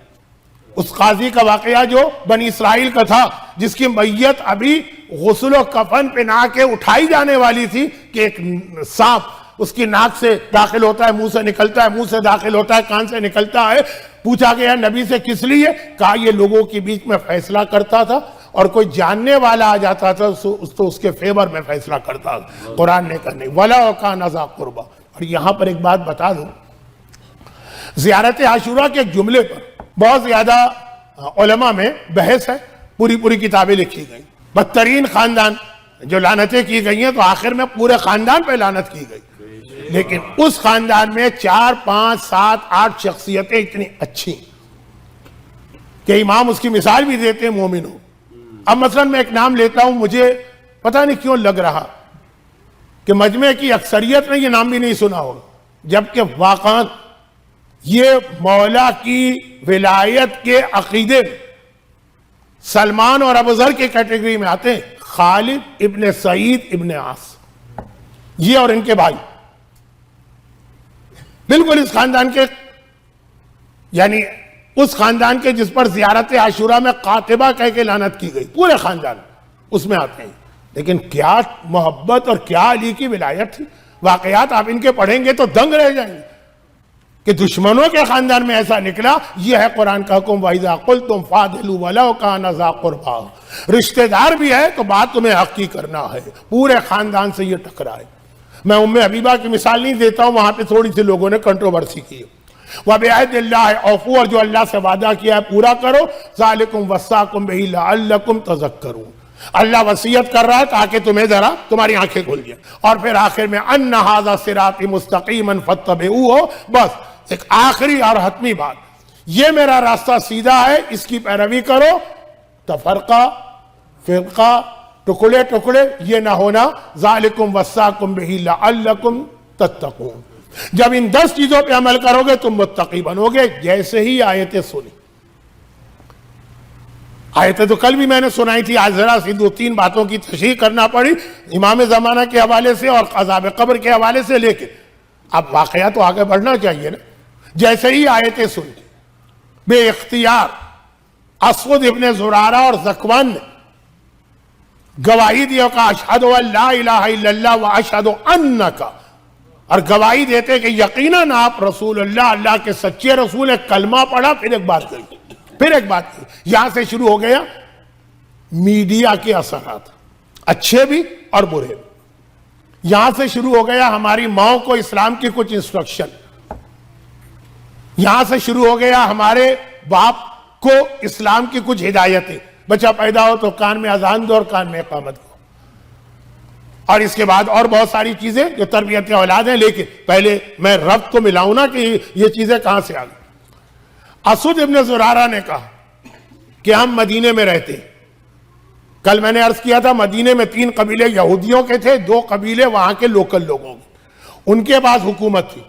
اس قاضی کا واقعہ جو بنی اسرائیل کا تھا، جس کی میت ابھی غسل و کفن پہنا کے اٹھائی جانے والی تھی کہ ایک سانپ اس کی ناک سے داخل ہوتا ہے، منہ سے نکلتا ہے، منہ سے داخل ہوتا ہے، کان سے نکلتا ہے۔ پوچھا گیا نبی سے کس لیے؟ کہا یہ لوگوں کے بیچ میں فیصلہ کرتا تھا، اور کوئی جاننے والا آ جاتا تھا تو اس کے فیور میں فیصلہ کرتا تھا۔ قرآن نے کہا نہیں، وَلَوْ كَانَ ذَا قُرْبَى۔ اور یہاں پر ایک بات بتا دوں، زیارت عاشوراء کے ایک جملے پر بہت زیادہ علماء میں بحث ہے، پوری کتابیں لکھی گئی۔ بدترین خاندان جو لعنتیں کی گئی ہیں، تو آخر میں پورے خاندان پہ لعنت کی گئی، لیکن اس خاندان میں 4 5 7 8 شخصیتیں اتنی اچھی کہ امام اس کی مثال بھی دیتے ہیں، مومن ہو۔ اب مثلا میں ایک نام لیتا ہوں، مجھے پتہ نہیں کیوں لگ رہا کہ مجمع کی اکثریت نے یہ نام بھی نہیں سنا ہوگا، جبکہ واقعا یہ مولا کی ولایت کے عقیدے میں سلمان اور ابوذر کے کیٹیگری میں آتے ہیں۔ خالد ابن سعید ابن عاص، یہ اور ان کے بھائی بالکل اس خاندان کے، یعنی اس خاندان کے جس پر زیارت عاشوراء میں قاطبہ کہہ کے لعنت کی گئی، پورے خاندان اس میں آتے ہیں۔ لیکن کیا محبت اور کیا علی کی ولایت تھی، واقعات آپ ان کے پڑھیں گے تو دنگ رہ جائیں گے کہ دشمنوں کے خاندان میں ایسا نکلا۔ یہ ہے قرآن کا حکم، وَإِذَا قُلْتُمْ فَعْدِلُوا وَلَوْ كَانَ ذَا قُرْبَى۔ رشتہ دار بھی ہے تو بات تمہیں حق کی کرنا ہے، پورے خاندان سے یہ ٹکرائے۔ میں حبیبہ کی مثال نہیں دیتا ہوں، وہاں پہ تھوڑی سی لوگوں نے کنٹروورسی کی۔ وَبِعَهْدِ اللَّهِ أَوْفُوا، اور جو اللہ سے وعدہ کیا ہے پورا کرو۔ ذَلِكُمْ وَصَّاكُمْ بِهِ لَعَلَّكُمْ تَذَكَّرُونَ، اللہ وصیت کر رہا ہے تاکہ تمہیں ذرا تمہاری آنکھیں کھل جائیں۔ اور پھر آخر میں أَنَّ هَذَا صِرَاطِي مُسْتَقِيمًا فَاتَّبِعُوهُ، بس ایک آخری اور حتمی بات، یہ میرا راستہ سیدھا ہے، اس کی پیروی کرو، تفرقہ فرقہ ٹکڑے ٹکڑے یہ نہ ہونا۔ ذالکم وصاکم بہ لعلکم تتقون، جب ان 10 چیزوں پہ عمل کرو گے تم متقی بنو گے۔ جیسے ہی آیتیں سنی، آیتیں تو کل بھی میں نے سنائی تھی، آج ذرا سی 2-3 باتوں کی تشریح کرنا پڑی امام زمانہ کے حوالے سے اور عذاب قبر کے حوالے سے، لیکن اب واقعہ تو آگے بڑھنا چاہیے نا۔ جیسے ہی آیتیں سنی، بے اختیار اسود ابن زرارہ اور ذکوان نے گواہی دیو کا اشہد ان لا الہ الا اللہ و اشہد انک، اور گواہی دیتے کہ یقیناً آپ رسول اللہ، اللہ کے سچے رسول ہیں. کلمہ پڑھا، پھر ایک بات کہی. یہاں سے شروع ہو گیا میڈیا کے اثرات، اچھے بھی اور برے بھی. یہاں سے شروع ہو گیا ہماری ماؤں کو اسلام کی کچھ انسٹرکشن. یہاں سے شروع ہو گیا ہمارے باپ کو اسلام کی کچھ ہدایتیں. بچہ پیدا ہو تو کان میں اذان دو اور کان میں اقامت دو. اور اس کے بعد اور بہت ساری چیزیں جو تربیت اولاد ہیں. لیکن پہلے میں رب کو ملاؤں نا کہ یہ چیزیں کہاں سے آ گئی. اسود ابن زرارہ نے کہا کہ ہم مدینے میں رہتے. کل میں نے عرض کیا تھا مدینے میں 3 قبیلے یہودیوں کے تھے، 2 قبیلے وہاں کے لوکل لوگوں کے. ان کے پاس حکومت تھی.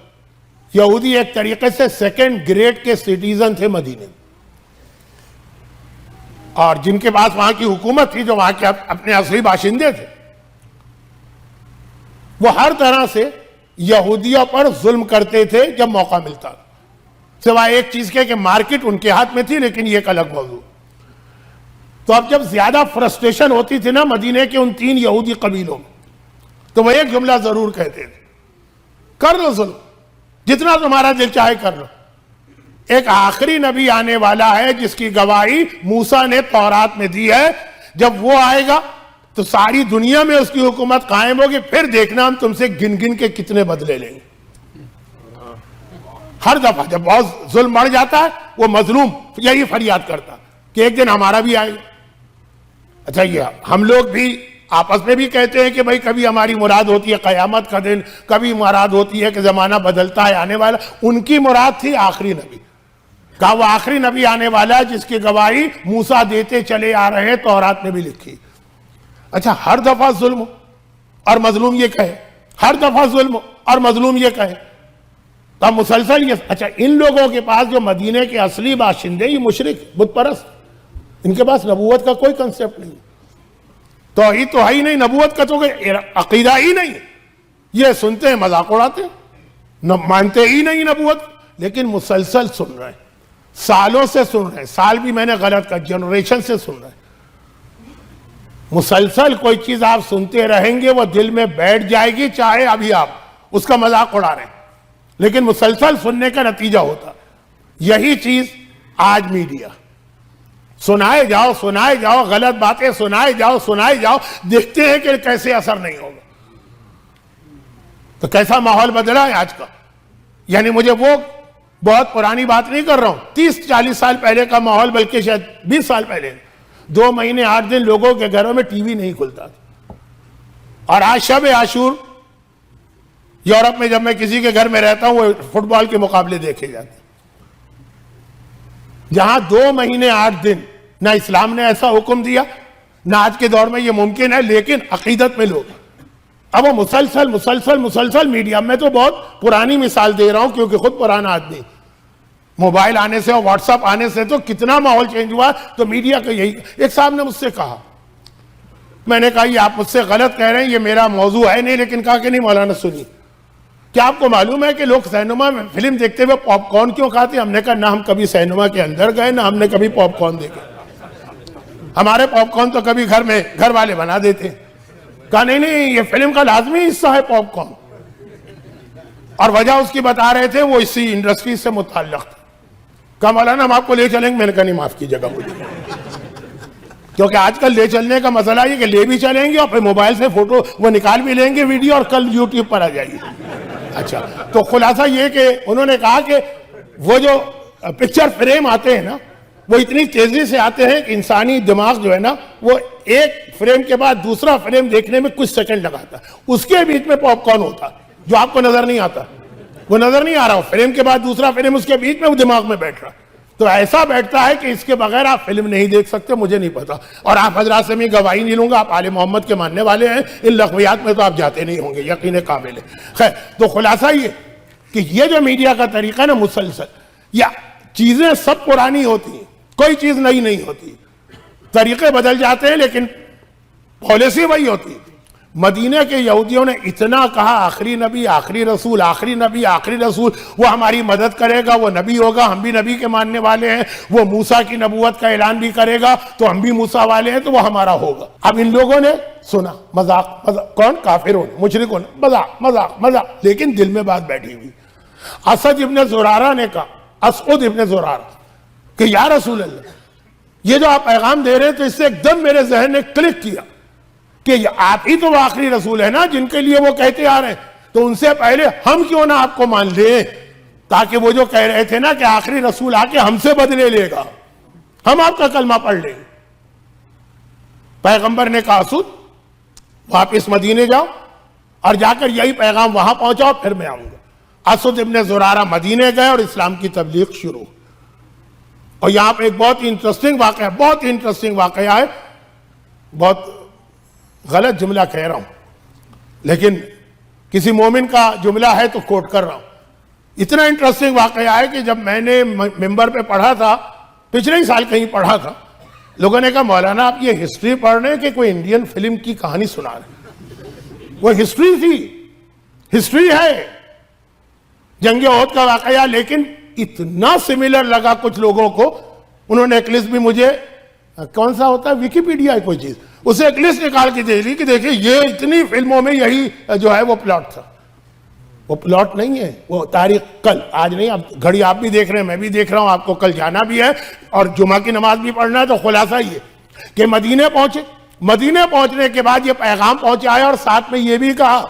یہودی ایک طریقے سے 2nd گریڈ کے سٹیزن تھے مدینے میں، اور جن کے پاس وہاں کی حکومت تھی، جو وہاں کے اپنے اصلی باشندے تھے، وہ ہر طرح سے یہودیوں پر ظلم کرتے تھے جب موقع ملتا، سوائے ایک چیز کے کہ مارکیٹ ان کے ہاتھ میں تھی، لیکن یہ ایک الگ موضوع. تو اب جب زیادہ فرسٹریشن ہوتی تھی نا مدینے کے ان 3 یہودی قبیلوں میں، تو وہ ایک جملہ ضرور کہتے تھے، کر لو ظلم، جتنا تمہارا دل چاہے کر لو. ایک آخری نبی آنے والا ہے جس کی گواہی موسیٰ نے تورات میں دی ہے. جب وہ آئے گا تو ساری دنیا میں اس کی حکومت قائم ہوگی. پھر دیکھنا ہم تم سے گن گن کے کتنے بدلے لیں گے. ہر دفعہ جب بہت ظلم بڑھ جاتا ہے وہ مظلوم یہی فریاد کرتا کہ ایک دن ہمارا بھی آئے گا. اچھا، یہ ہم لوگ بھی آپس میں بھی کہتے ہیں کہ بھائی کبھی ہماری مراد ہوتی ہے قیامت کا دن، کبھی مراد ہوتی ہے کہ زمانہ بدلتا ہے آنے والا. ان کی مراد تھی آخری نبی. کہا وہ آخری نبی آنے والا ہے جس کی گواہی موسیٰ دیتے چلے آ رہے ہیں، تورات میں بھی لکھی. اچھا، ہر دفعہ ظلم اور مظلوم یہ کہے، ہر دفعہ ظلم اور مظلوم یہ کہے، تو مسلسل یہ. اچھا، ان لوگوں کے پاس جو مدینے کے اصلی باشندے یہ مشرک بت پرست، ان کے پاس نبوت کا کوئی کنسپٹ نہیں، توحید تو ہے ہی نہیں، نبوت کا تو عقیدہ ہی نہیں. یہ سنتے ہیں مذاق اڑاتے ہیں، مانتے ہی نہیں نبوت، لیکن مسلسل سن رہے ہیں، سالوں سے سن رہے ہیں. سال بھی میں نے غلط کہا، جنریشن سے سن رہے ہیں. مسلسل کوئی چیز آپ سنتے رہیں گے وہ دل میں بیٹھ جائے گی، چاہے ابھی آپ اس کا مذاق اڑا رہے ہیں، لیکن مسلسل سننے کا نتیجہ ہوتا. یہی چیز آج میڈیا، سنائے جاؤ غلط باتیں، سنائے جاؤ، دیکھتے ہیں کہ کیسے اثر نہیں ہوگا. تو کیسا ماحول بدلا ہے آج کا. یعنی مجھے وہ بہت پرانی بات نہیں کر رہا ہوں، 30-40 سال پہلے کا ماحول، بلکہ شاید 20 سال پہلے 2 مہینے 8 دن لوگوں کے گھروں میں ٹی وی نہیں کھلتا تھا. اور آج شب عاشور یورپ میں جب میں کسی کے گھر میں رہتا ہوں وہ فٹ بال کے مقابلے دیکھے جاتے ہیں. جہاں 2 مہینے 8 دن نہ اسلام نے ایسا حکم دیا، نہ آج کے دور میں یہ ممکن ہے، لیکن عقیدت میں لوگ اب وہ مسلسل میڈیا. میں تو بہت پرانی مثال دے رہا ہوں کیونکہ خود پرانا آدمی. موبائل آنے سے اور واٹس ایپ آنے سے تو کتنا ماحول چینج ہوا. تو میڈیا کا یہی. ایک صاحب نے مجھ سے کہا، میں نے کہا یہ آپ مجھ سے غلط کہہ رہے ہیں، یہ میرا موضوع ہے نہیں، لیکن کہا کہ نہیں مولانا سنی، کیا آپ کو معلوم ہے کہ لوگ سینما میں فلم دیکھتے ہوئے پاپ کارن کیوں کھاتے ہیں؟ ہم نے کہا نہ ہم کبھی سینما کے اندر گئے، نہ ہم نے کبھی پاپ کارن دیکھے. ہمارے پاپ کارن تو کبھی گھر میں گھر والے بنا دیتے. کہا نہیں یہ فلم کا لازمی حصہ ہے پاپ کارن، اور وجہ اس کی بتا رہے تھے وہ اسی انڈسٹری سے متعلق تھا. کہا مولانا ہم آپ کو لے چلیں گے. میں نے کہا نہیں، معاف کیجیے گا مجھے، کیونکہ آج کل لے چلنے کا مسئلہ یہ کہ لے بھی چلیں گے اور پھر موبائل سے فوٹو وہ نکال بھی لیں گے ویڈیو، اور کل یوٹیوب پر آ جائے گی. اچھا، تو خلاصہ یہ کہ انہوں نے کہا کہ وہ جو پکچر فریم آتے ہیں نا وہ اتنی تیزی سے آتے ہیں کہ انسانی دماغ جو ہے نا وہ ایک فریم کے بعد دوسرا فریم دیکھنے میں کچھ سیکنڈ لگاتا ہے. اس کے بیچ میں پاپ کارن ہوتا ہے جو آپ کو نظر نہیں آتا، وہ نظر نہیں آ رہا، فریم کے بعد دوسرا فریم اس کے بیچ میں وہ دماغ میں بیٹھ رہا. تو ایسا بیٹھتا ہے کہ اس کے بغیر آپ فلم نہیں دیکھ سکتے. مجھے نہیں پتا، اور آپ حضرات سے میں گواہی نہیں لوں گا، آپ آل محمد کے ماننے والے ہیں، ان لغویات میں تو آپ جاتے نہیں ہوں گے، یقین کامل ہے. خیر، تو خلاصہ یہ کہ یہ جو میڈیا کا طریقہ ہے نا مسلسل، یا چیزیں سب پرانی ہوتی ہیں، کوئی چیز نئی نہیں ہوتی، طریقے بدل جاتے ہیں لیکن پالیسی وہی ہوتی ہے. مدینہ کے یہودیوں نے اتنا کہا آخری نبی آخری رسول آخری نبی آخری رسول، وہ ہماری مدد کرے گا، وہ نبی ہوگا، ہم بھی نبی کے ماننے والے ہیں، وہ موسیٰ کی نبوت کا اعلان بھی کرے گا تو ہم بھی موسیٰ والے ہیں تو وہ ہمارا ہوگا۔ اب ان لوگوں نے سنا، مذاق مذاق، کون؟ کافروں نے، مشرکوں نے، مذاق مذاق مذاق، لیکن دل میں بات بیٹھی ہوئی۔ اسد ابن زرارہ نے کہا، اسعد ابن زرارہ، کہ یا رسول اللہ یہ جو آپ پیغام دے رہے ہیں تو اس سے ایک دم میرے ذہن نے کلک کیا کہ آپ ہی تو وہ آخری رسول ہے نا جن کے لیے وہ کہتے آ رہے ہیں، تو ان سے پہلے ہم کیوں نہ آپ کو مان لیں، تاکہ وہ جو کہہ رہے تھے نا کہ آخری رسول آ کے ہم سے بدلے لے گا، ہم آپ کا کلمہ پڑھ لیں گے۔ پیغمبر نے کہا اسد واپس مدینے جاؤ اور جا کر یہی پیغام وہاں پہنچاؤ، پھر میں آؤں گا۔ اسد ابن زرارہ مدینے گئے اور اسلام کی تبلیغ شروع۔ اور یہاں پہ ایک بہت انٹرسٹنگ واقعہ ہے، بہت غلط جملہ کہہ رہا ہوں لیکن کسی مومن کا جملہ ہے تو کوٹ کر رہا ہوں۔ اتنا انٹرسٹنگ واقعہ ہے کہ جب میں نے ممبر پہ پڑھا تھا، پچھلے ہی سال کہیں پڑھا تھا، لوگوں نے کہا مولانا آپ یہ ہسٹری پڑھ رہے ہیں کہ کوئی انڈین فلم کی کہانی سنا رہے ہیں؟ وہ ہسٹری تھی، ہسٹری ہے جنگ احد کا واقعہ، لیکن اتنا سملر لگا کچھ لوگوں کو، انہوں نے ایک لسٹ بھی مجھے، کون سا ہوتا ہے ویکیپیڈیا ہے کوئی چیز، اسے ایک لسٹ نکال کے دے لی کہ دیکھیں یہ اتنی فلموں میں یہی جو ہے وہ پلاٹ تھا۔ وہ پلاٹ نہیں ہے، وہ تاریخ کل، آج نہیں۔ اب گھڑی آپ بھی دیکھ رہے ہیں، میں بھی دیکھ رہا ہوں، آپ کو کل جانا بھی ہے اور جمعہ کی نماز بھی پڑھنا ہے، تو خلاصہ یہ کہ مدینے پہنچے، مدینے پہنچنے کے بعد یہ پیغام پہنچایا اور ساتھ میں یہ بھی کہا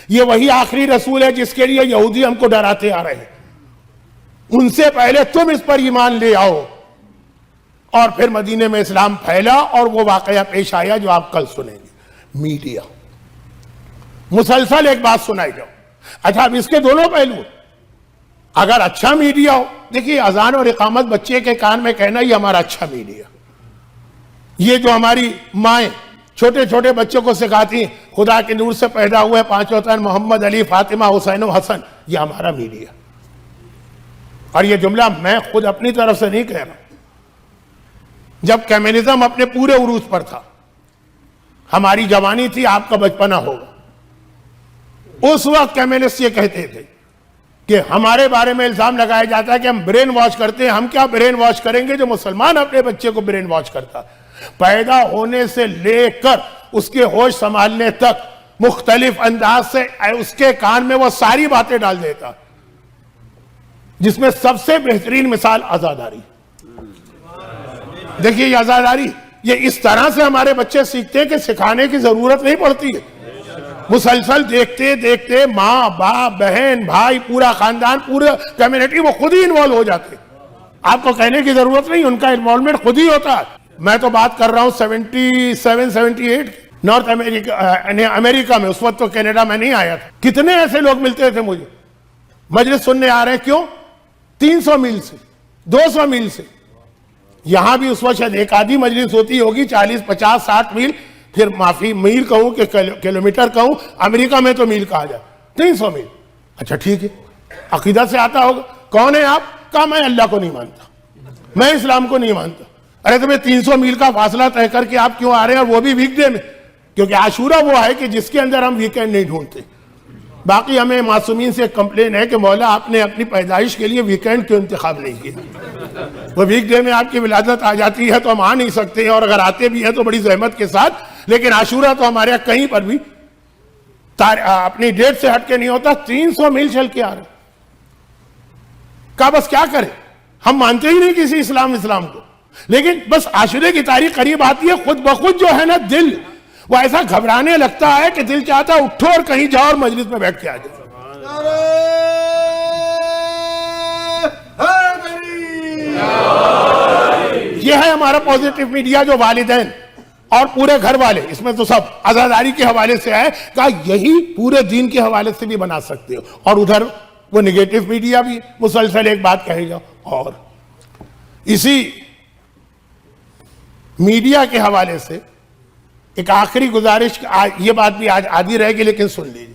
یہ وہی آخری رسول ہے جس کے لیے یہودی ہم کو ڈراتے آ رہے ہیں، ان سے پہلے تم اس پر ایمان لے آؤ۔ اور پھر مدینے میں اسلام پھیلا اور وہ واقعہ پیش آیا جو آپ کل سنیں گے۔ میڈیا مسلسل ایک بات سنائی جاؤ، اچھا اب اس کے دونوں پہلو، اگر اچھا میڈیا ہو، دیکھیے اذان اور اقامت بچے کے کان میں کہنا یہ ہمارا اچھا میڈیا، یہ جو ہماری مائیں چھوٹے چھوٹے بچوں کو سکھاتی ہیں خدا کے نور سے پیدا ہوئے پانچوں تن محمد علی فاطمہ حسین و حسن، یہ ہمارا میڈیا۔ اور یہ جملہ میں خود اپنی طرف سے نہیں کہہ رہا، جب کمیونزم اپنے پورے عروج پر تھا، ہماری جوانی تھی، آپ کا بچپنا ہوگا، اس وقت کمیونسٹ یہ کہتے تھے کہ ہمارے بارے میں الزام لگایا جاتا ہے کہ ہم برین واش کرتے ہیں۔ ہم کیا برین واش کریں گے جو مسلمان اپنے بچے کو برین واش کرتا، پیدا ہونے سے لے کر اس کے ہوش سنبھالنے تک مختلف انداز سے اس کے کان میں وہ ساری باتیں ڈال دیتا، جس میں سب سے بہترین مثال عزاداری۔ دیکھیے یہ عزاداری، یہ اس طرح سے ہمارے بچے سیکھتے ہیں کہ سکھانے کی ضرورت نہیں پڑتی ہے، مسلسل دیکھتے دیکھتے ماں باپ بہن بھائی پورا خاندان پورا کمیونٹی وہ خود ہی انوالو ہو جاتے، آپ کو کہنے کی ضرورت نہیں، ان کا انوالومنٹ خود ہی ہوتا ہے۔ میں تو بات کر رہا ہوں 77-78 نارتھ امریکہ میں، اس وقت تو کینیڈا میں نہیں آیا تھا، کتنے ایسے لوگ ملتے تھے مجھے، مجلس سننے آ رہے ہیں، کیوں؟ 300 میل سے 200 میل سے، یہاں بھی اس وقت شاید ایک آدھی مجلس ہوتی ہوگی 40 50 60 میل، پھر معافی میل کہوں کہ کلومیٹر کہوں، امریکہ میں تو میل کہا جائے، 300 میل۔ اچھا ٹھیک ہے، عقیدہ سے آتا ہوگا، کون ہے آپ؟ کہا میں اللہ کو نہیں مانتا، میں اسلام کو نہیں مانتا۔ ارے تمہیں 300 میل کا فاصلہ طے کر کے آپ کیوں آ رہے ہیں، اور وہ بھی ویک ڈے میں؟ کیونکہ عاشورہ وہ ہے کہ جس کے اندر ہم ویکینڈ نہیں ڈھونڈتے۔ باقی ہمیں معصومین سے کمپلین ہے کہ مولا آپ نے اپنی پیدائش کے لیے ویکینڈ کیوں انتخاب نہیں کیا؟ وہ ویک ڈے میں آپ کی ولادت آ جاتی ہے تو ہم آ نہیں سکتے ہیں، اور اگر آتے بھی ہیں تو بڑی زحمت کے ساتھ، لیکن عاشورہ تو ہمارے یہاں کہیں پر بھی اپنی ڈیٹ سے ہٹ کے نہیں ہوتا، 300 میل چل کے آ رہے۔ کہا بس کیا کریں، ہم مانتے ہی نہیں کسی اسلام کو، لیکن بس عاشورے کی تاریخ قریب آتی ہے، خود بخود جو ہے نا دل وہ ایسا گھبرانے لگتا ہے کہ دل چاہتا اٹھو اور کہیں جاؤ اور مجلس میں بیٹھ کے آ جاؤ۔ یہ ہے ہمارا پوزیٹیو میڈیا جو والدین اور پورے گھر والے، اس میں تو سب عزاداری کے حوالے سے ہے، کہا یہی پورے دین کے حوالے سے بھی بنا سکتے ہو، اور ادھر وہ نیگیٹو میڈیا بھی مسلسل ایک بات کہے گا۔ اور اسی میڈیا کے حوالے سے ایک آخری گزارش، یہ بات بھی آج آدھی رہ گی لیکن سن لیجیے،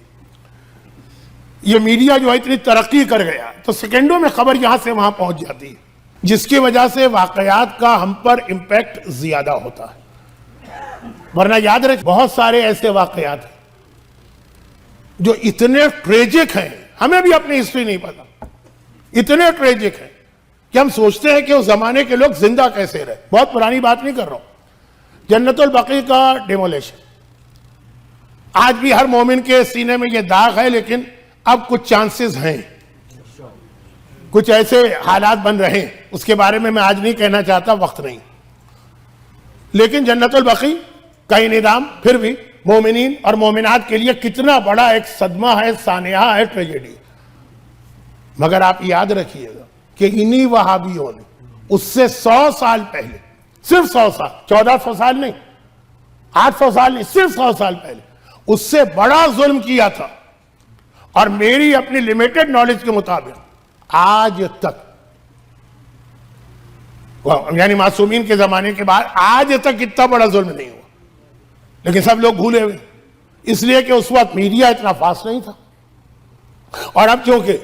یہ میڈیا جو ہے اتنی ترقی کر گیا تو سیکنڈوں میں خبر یہاں سے وہاں پہنچ جاتی ہے، جس کی وجہ سے واقعات کا ہم پر امپیکٹ زیادہ ہوتا ہے۔ ورنہ یاد رکھ، بہت سارے ایسے واقعات ہیں جو اتنے ٹریجک ہیں، ہمیں بھی اپنی ہسٹری نہیں پتا، اتنے ٹریجک ہیں کہ ہم سوچتے ہیں کہ اس زمانے کے لوگ زندہ کیسے رہے. بہت پرانی بات نہیں کر رہا ہوں. جنت البقیع کا ڈیمولیشن، آج بھی ہر مومن کے سینے میں یہ داغ ہے، لیکن اب کچھ چانسز ہیں، کچھ ایسے حالات بن رہے ہیں، اس کے بارے میں آج نہیں کہنا چاہتا، وقت نہیں. لیکن جنت البقیع کا انہدام پھر بھی مومنین اور مومنات کے لیے کتنا بڑا ایک صدمہ ہے، سانحہ ہے، ٹریجڈی. مگر آپ یاد رکھیے گا کہ انہی وہابیوں نے اس سے 100 سال پہلے، صرف 100 سال، 1400 سال نہیں، 800 سال نہیں، صرف 100 سال پہلے اس سے بڑا ظلم کیا تھا. اور میری اپنی لیمیٹڈ نالج کے مطابق آج تک، یعنی معصومین کے زمانے کے بعد آج تک اتنا بڑا ظلم نہیں ہوا. لیکن سب لوگ بھولے ہوئے، اس لیے کہ اس وقت میڈیا اتنا فاسٹ نہیں تھا. اور اب چونکہ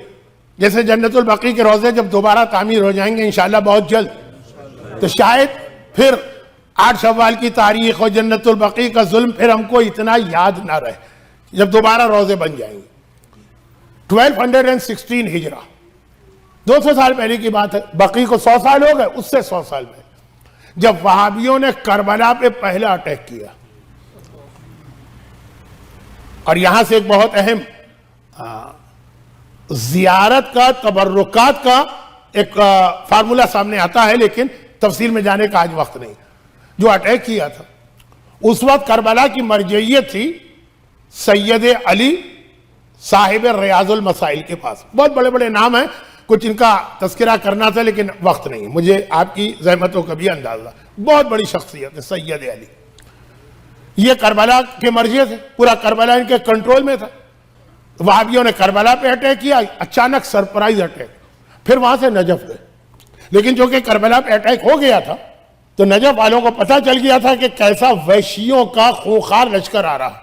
جیسے جنت البقیع کے روضے جب دوبارہ تعمیر ہو جائیں گے انشاءاللہ بہت جلد، تو شاید پھر 8 شوال کی تاریخ اور جنت البقیع کا ظلم پھر ہم کو اتنا یاد نہ رہے جب دوبارہ روضے بن جائیں گے. 1216 ہجرہ، 200 سال پہلے کی بات ہے. بقیع کو 100 سال ہو گئے، اس سے 100 سال پہلے جب وہابیوں نے کربلا پہ پہلا اٹیک کیا. اور یہاں سے ایک بہت اہم زیارت کا، تبرکات کا ایک فارمولا سامنے آتا ہے، لیکن تفصیل میں جانے کا آج وقت نہیں. جو اٹیک کیا تھا اس وقت کربلا کی مرجعیت تھی سید علی صاحب ریاض المسائل کے پاس. بہت بڑے بڑے نام ہیں، کچھ ان کا تذکرہ کرنا تھا لیکن وقت نہیں، مجھے آپ کی زحمتوں کا بھی اندازہ. بہت بڑی شخصیت ہے سید علی. یہ کربلا کے مرجع تھے، پورا کربلا ان کے کنٹرول میں تھا. وہابیوں نے کربلا پہ اٹیک کیا، اچانک سرپرائز اٹیک. پھر وہاں سے نجف گئے. لیکن چونکہ کربلا پہ اٹیک ہو گیا تھا تو نجف والوں کو پتہ چل گیا تھا کہ کیسا وحشیوں کا خونخوار لشکر آ رہا.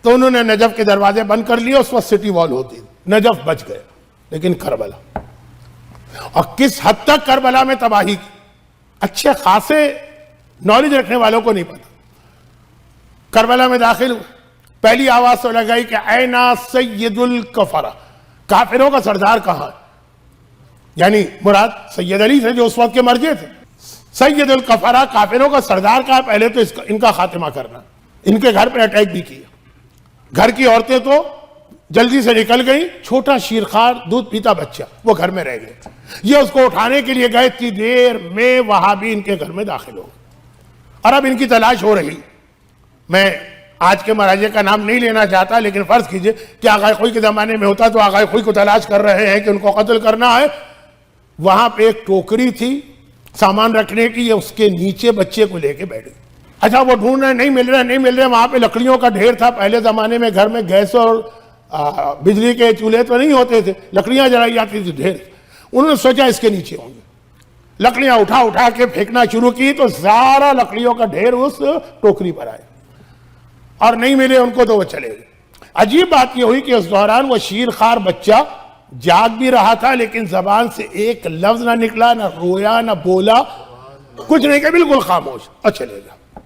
تو انہوں نے نجف کے دروازے بند کر لیے. اس وقت سٹی وال ہوتی، نجف بچ گئے. لیکن کربلا، اور کس حد تک کربلا میں تباہی کی، اچھے خاصے نالج رکھنے والوں کو نہیں پتا. کربلا میں داخل ہوئے، پہلی آواز تو لگائی کہ اینا سید الکفرہ، کافروں کا سردار کہاں ہے؟ یعنی مراد سید علی سے جو اس وقت کے مرجع تھے. سید الکفرہ، کافروں کا سردار کہاں؟ پہلے تو ان کا خاتمہ کرنا. ان کے گھر پہ اٹیک بھی کیا. گھر کی عورتیں تو جلدی سے نکل گئیں، چھوٹا شیرخوار دودھ پیتا بچہ وہ گھر میں رہ گئے. یہ اس کو اٹھانے کے لیے گئے، اتنی دیر میں وہابی ان کے گھر میں داخل ہو گئے. اور اب ان کی تلاش ہو رہی. میں آج کے مراجع کا نام نہیں لینا چاہتا، لیکن فرض کیجئے کہ آغا خوئی کے زمانے میں ہوتا تو آغا خوئی کو تلاش کر رہے ہیں کہ ان کو قتل کرنا ہے. وہاں پہ ایک ٹوکری تھی سامان رکھنے کی، یہ اس کے نیچے بچے کو لے کے بیٹھے. اچھا وہ ڈھونڈ رہے، نہیں مل رہے. وہاں پہ لکڑیوں کا ڈھیر تھا. پہلے زمانے میں گھر میں گیس اور بجلی کے چولہے تو نہیں ہوتے تھے، لکڑیاں جلائی جاتی تھی ڈھیر. انہوں نے سوچا اس کے نیچے ہوں گے. لکڑیاں اٹھا کے پھینکنا شروع کی تو سارا لکڑیوں کا ڈھیر اس ٹوکری پر آیا. اور نہیں ملے ان کو تو وہ چلے گئے. عجیب بات یہ ہوئی کہ اس دوران وہ شیرخوار بچہ جاگ بھی رہا تھا، لیکن زبان سے ایک لفظ نہ نکلا، نہ رویا نہ بولا، کچھ نہیں کہ بالکل خاموش، اور چلے گا.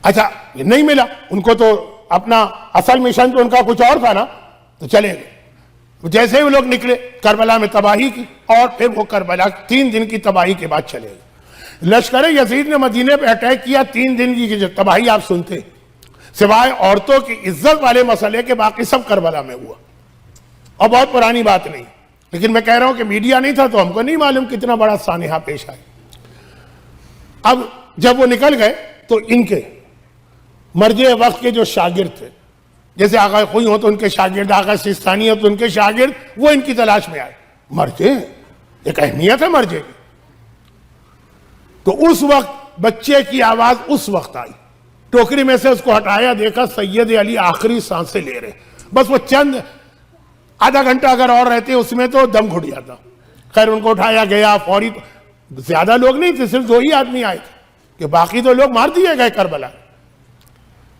اچھا نہیں ملا ان کو، تو اپنا اصل مشن تو ان کا کچھ اور تھا نا، تو چلے گئے. جیسے ہی وہ لوگ نکلے کربلا میں تباہی کی، اور پھر وہ کربلا 3 دن کی تباہی کے بعد چلے گئے. لشکر یزید نے مدینے پہ اٹیک کیا. 3 دن کی جو تباہی آپ سنتے، سوائے عورتوں کی عزت والے مسئلے کے باقی سب کربلا میں ہوا. اور بہت پرانی بات نہیں، لیکن میں کہہ رہا ہوں کہ میڈیا نہیں تھا تو ہم کو نہیں معلوم کتنا بڑا سانحہ پیش آئے. اب جب وہ نکل گئے تو ان کے مرجع وقت کے جو شاگرد تھے، جیسے آغا خوئی ہو تو ان کے شاگرد، آغا سیستانی ہو تو ان کے شاگرد، وہ ان کی تلاش میں آئے. مرجع، ایک اہمیت ہے مرجع کی. تو اس وقت بچے کی آواز اس وقت آئی. ٹوکری میں سے اس کو ہٹایا، دیکھا سید علی آخری سانسیں لے رہے. بس وہ چند آدھا گھنٹہ اگر اور رہتے اس میں تو دم گھٹ جاتا. خیر ان کو اٹھایا گیا فوری. زیادہ لوگ نہیں تھے، صرف 2 ہی آدمی آئے تھے، کہ باقی تو لوگ مار دیے گئے کربلا.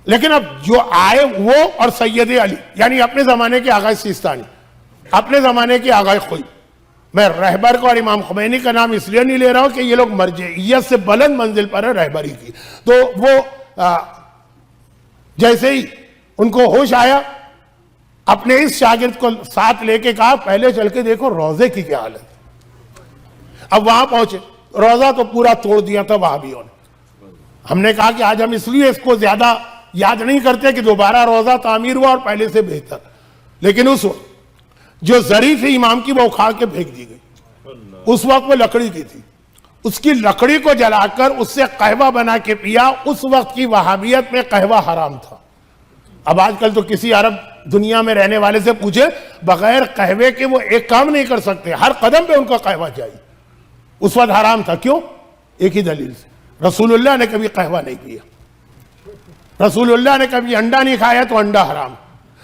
لیکن اب جو آئے وہ اور سید علی، یعنی اپنے زمانے کے آغا سیستانی، اپنے زمانے کے آغا خوئی. میں رہبر کو اور امام خمینی کا نام اس لیے نہیں لے رہا ہوں کہ یہ لوگ مرجعیت سے بلند منزل پر ہے رہبری کی. تو وہ جیسے ہی ان کو ہوش آیا اپنے اس شاگرد کو ساتھ لے کے کہا پہلے چل کے دیکھو روزے کی کیا حالت ہے۔ اب وہاں پہنچے، روزہ تو پورا توڑ دیا تھا وہابیوں نے۔ ہم نے کہا کہ آج ہم اس لیے اس کو زیادہ یاد نہیں کرتے کہ دوبارہ روزہ تعمیر ہوا اور پہلے سے بہتر، لیکن اس وقت جو زری تھی امام کی وہ اکھاڑ کے پھینک دی گئی۔ اس وقت وہ لکڑی کی تھی، اس کی لکڑی کو جلا کر اس سے قہوہ بنا کے پیا۔ اس وقت کی وہابیت میں قہوہ حرام تھا۔ اب آج کل تو کسی عرب دنیا میں رہنے والے سے پوچھے، بغیر قہوے کے وہ ایک کام نہیں کر سکتے، ہر قدم پہ ان کا قہوہ چاہیے۔ اس وقت حرام تھا، کیوں؟ ایک ہی دلیل سے، رسول اللہ نے کبھی قہوہ نہیں پیا، رسول اللہ نے کبھی انڈا نہیں کھایا تو انڈا حرام،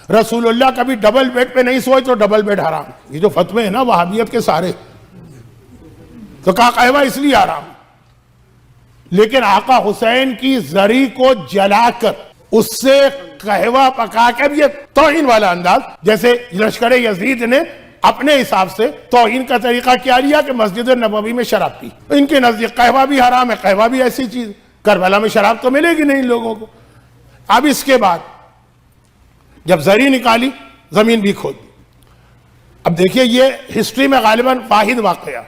رسول اللہ کبھی ڈبل بیڈ پہ نہیں سوئے تو ڈبل بیڈ حرام۔ یہ جو فتوے ہیں نا وہابیت کے سارے، تو کہا قہوہ اس لیے حرام۔ لیکن آقا حسین کی زری کو جلا کر اس سے قہوہ پکا کر، یہ توہین والا انداز، جیسے لشکر یزید نے اپنے حساب سے توہین کا طریقہ کیا لیا کہ مسجد نبوی میں شراب پی۔ ان کے نزدیک قہوہ بھی حرام ہے، قہوہ بھی ایسی چیز، کربلا میں شراب تو ملے گی نہیں لوگوں کو۔ اب اس کے بعد جب زری نکالی، زمین بھی کھود دی۔ اب دیکھیے یہ ہسٹری میں غالباً واحد واقعہ،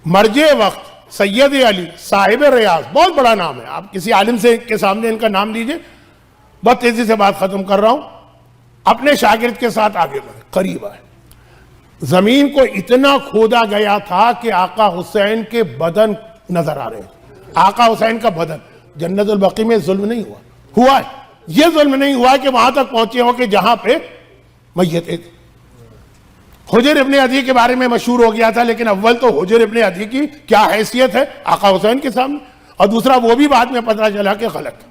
مرجع وقت سید علی صاحب ریاض، بہت بڑا نام ہے، آپ کسی عالم سے کے سامنے ان کا نام لیجئے۔ بہت تیزی سے بات ختم کر رہا ہوں۔ اپنے شاگرد کے ساتھ آگے بڑھے، قریب آئے، زمین کو اتنا کھودا گیا تھا کہ آقا حسین کے بدن نظر آ رہے ہیں۔ آقا حسین کا بدن، جنت البقیع میں ظلم نہیں ہوا ہے، یہ ظلم نہیں ہوا کہ وہاں تک پہنچے ہو کہ جہاں پہ میتیں تھیں۔ حجر ابن عدی کے بارے میں مشہور ہو گیا تھا، لیکن اول تو حجر ابن عدی کی کیا حیثیت ہے آقا حسین کے سامنے، اور دوسرا وہ بھی بعد میں پتہ چلا کہ غلط۔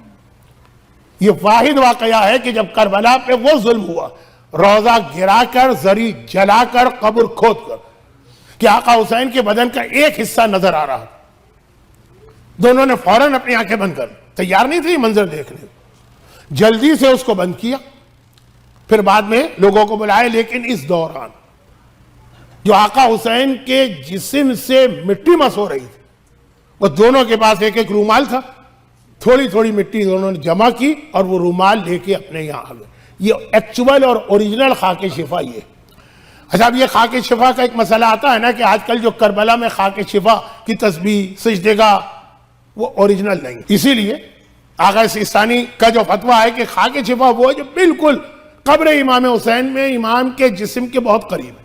یہ واحد واقعہ ہے کہ جب کربلا پہ وہ ظلم ہوا، روزہ گرا کر، زری جلا کر، قبر کھود کر، کہ آقا حسین کے بدن کا ایک حصہ نظر آ رہا، دونوں نے فوراً اپنی آنکھیں بند کر، تیار نہیں تھی منظر دیکھنے، جلدی سے اس کو بند کیا، پھر بعد میں لوگوں کو بلائے۔ لیکن اس دوران جو آقا حسین کے جسم سے مٹی مس ہو رہی تھی، وہ دونوں کے پاس ایک ایک رومال تھا، تھوڑی تھوڑی مٹی دونوں نے جمع کی اور وہ رومال لے کے اپنے یہاں آ گئے۔ یہ ایکچول اور اوریجنل خاک شفا یہ۔ اچھا اب یہ خاک شفا کا ایک مسئلہ آتا ہے نا کہ آج کل جو کربلا میں خاک شفا کی تسبیح، سجدگاہ، وہ اوریجنل نہیں، اسی لیے آغا سیستانی کا جو فتویٰ ہے کہ خاک شفا وہ جو بالکل قبر امام حسین میں امام کے جسم کے بہت قریب ہے۔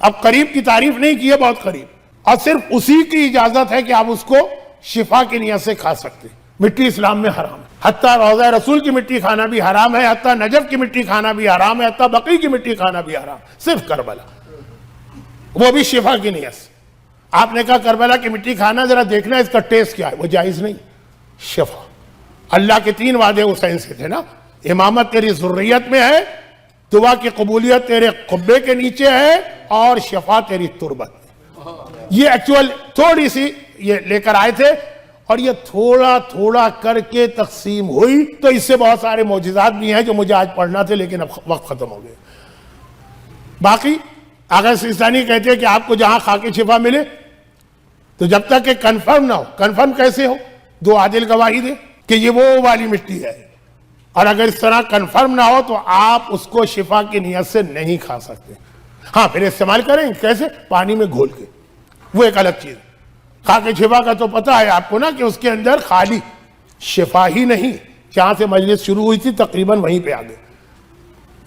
اب قریب کی تعریف نہیں کی ہے، بہت قریب، اور صرف اسی کی اجازت ہے کہ آپ اس کو شفا کی نیت سے کھا سکتے ہیں۔ مٹی اسلام میں حرام ہے، حتیٰ روضہ رسول کی مٹی کھانا بھی حرام ہے، حتیٰ نجف کی مٹی کھانا بھی حرام ہے، حتیٰ بقیع کی مٹی کھانا بھی حرام، صرف کربلا، وہ بھی شفا کی نیت سے۔ آپ نے کہا کربلا کی مٹی کھانا، ذرا دیکھنا اس کا ٹیسٹ کیا ہے، وہ جائز نہیں، شفا۔ اللہ کے 3 وعدے حسین سے تھے نا، امامت تیری ذریت میں ہے، دعا کی قبولیت تیرے قبے کے نیچے ہے، اور شفا تیری تربت میں۔ یہ ایکچول تھوڑی سی یہ لے کر آئے تھے، اور یہ تھوڑا تھوڑا کر کے تقسیم ہوئی، تو اس سے بہت سارے معجزات بھی ہیں جو مجھے آج پڑھنا تھے، لیکن اب وقت ختم ہو گئے۔ باقی آغا سیستانی کہتے ہیں کہ آپ کو جہاں خاک شفا ملے، تو جب تک کہ کنفرم نہ ہو، کنفرم کیسے ہو؟ 2 عادل گواہی دے کہ یہ وہ والی مٹی ہے، اور اگر اس طرح کنفرم نہ ہو تو آپ اس کو شفا کی نیت سے نہیں کھا سکتے۔ ہاں پھر استعمال کریں، کیسے؟ پانی میں گھول کے، وہ ایک الگ چیز۔ خاک شفا کا تو پتہ ہے آپ کو نا کہ اس کے اندر خالی شفا ہی نہیں، جہاں سے مجلس شروع ہوئی تھی تقریباً وہیں پہ آگے،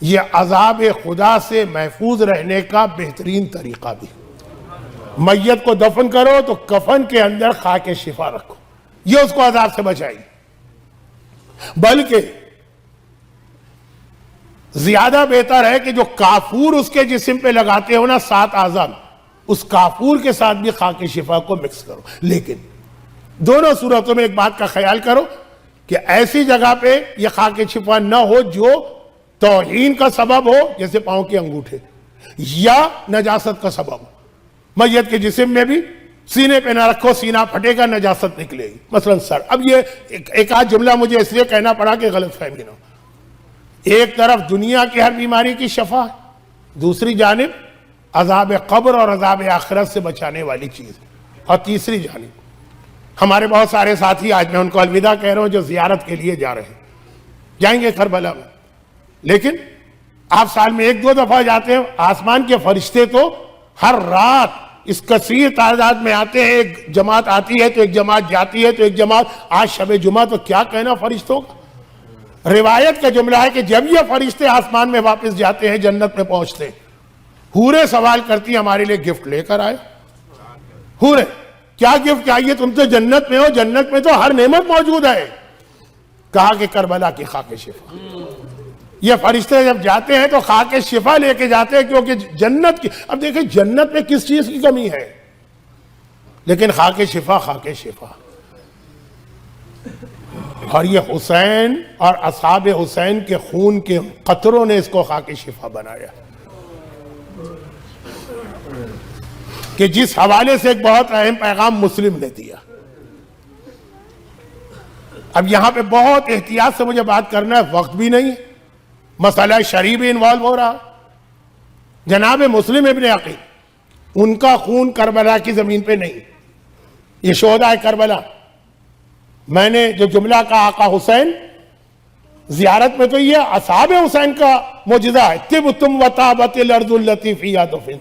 یہ عذاب خدا سے محفوظ رہنے کا بہترین طریقہ بھی۔ میت کو دفن کرو تو کفن کے اندر خاک شفا رکھو، یہ اس کو عذاب سے بچائے گی۔ بلکہ زیادہ بہتر ہے کہ جو کافور اس کے جسم پہ لگاتے ہو نا 7 اعضاء، اس کافور کے ساتھ بھی خاک شفا کو مکس کرو۔ لیکن دونوں صورتوں میں ایک بات کا خیال کرو کہ ایسی جگہ پہ یہ خاک شفا نہ ہو جو توہین کا سبب ہو، جیسے پاؤں کے انگوٹھے، یا نجاست کا سبب ہو۔ میت کے جسم میں بھی سینے پہ نہ رکھو، سینہ پھٹے گا، نجاست نکلے گی، مثلا سر۔ اب یہ ایک آدھ جملہ مجھے اس لیے کہنا پڑا کہ غلط فہمی نہ ہو۔ ایک طرف دنیا کی ہر بیماری کی شفا ہے، دوسری جانب عذاب قبر اور عذاب آخرت سے بچانے والی چیز، اور تیسری جانب ہمارے بہت سارے ساتھی، آج میں ان کو الوداع کہہ رہا ہوں، جو زیارت کے لیے جا رہے ہیں، جائیں گے کربلا میں، لیکن آپ سال میں 1-2 دفعہ جاتے ہیں. آسمان کے فرشتے تو ہر رات اس کثیر تعداد میں آتے ہیں. ایک جماعت آتی ہے تو ایک جماعت جاتی ہے تو ایک جماعت. آج شب جمعہ تو کیا کہنا فرشتوں کا. روایت کا جملہ ہے کہ جب یہ فرشتے آسمان میں واپس جاتے ہیں, جنت میں پہنچتے ہیں, حوریں سوال کرتی ہیں ہمارے لیے گفٹ لے کر آئے. حوریں کیا گفٹ چاہیے, تم تو جنت میں ہو, جنت میں تو ہر نعمت موجود ہے. کہا کہ کربلا کی خاک شفا. یہ فرشتے جب جاتے ہیں تو خاک شفا لے کے جاتے ہیں, کیونکہ جنت کی, اب دیکھیں جنت میں کس چیز کی کمی ہے, لیکن خاک شفا خاک شفا. اور یہ حسین اور اصحاب حسین کے خون کے قطروں نے اس کو خاک شفا بنایا, کہ جس حوالے سے ایک بہت اہم پیغام مسلم نے دیا. اب یہاں پہ بہت احتیاط سے مجھے بات کرنا ہے, وقت بھی نہیں, مسئلہ شرعی بھی انوالو ہو رہا. جناب مسلم ابن عقیل, ان کا خون کربلا کی زمین پہ نہیں, یہ شہداء کربلا. میں نے جو جملہ کہا آقا حسین زیارت میں, تو یہ اصحاب حسین کا معجزہ ہے. طبتم وطابت الارض التی فیہا دفن,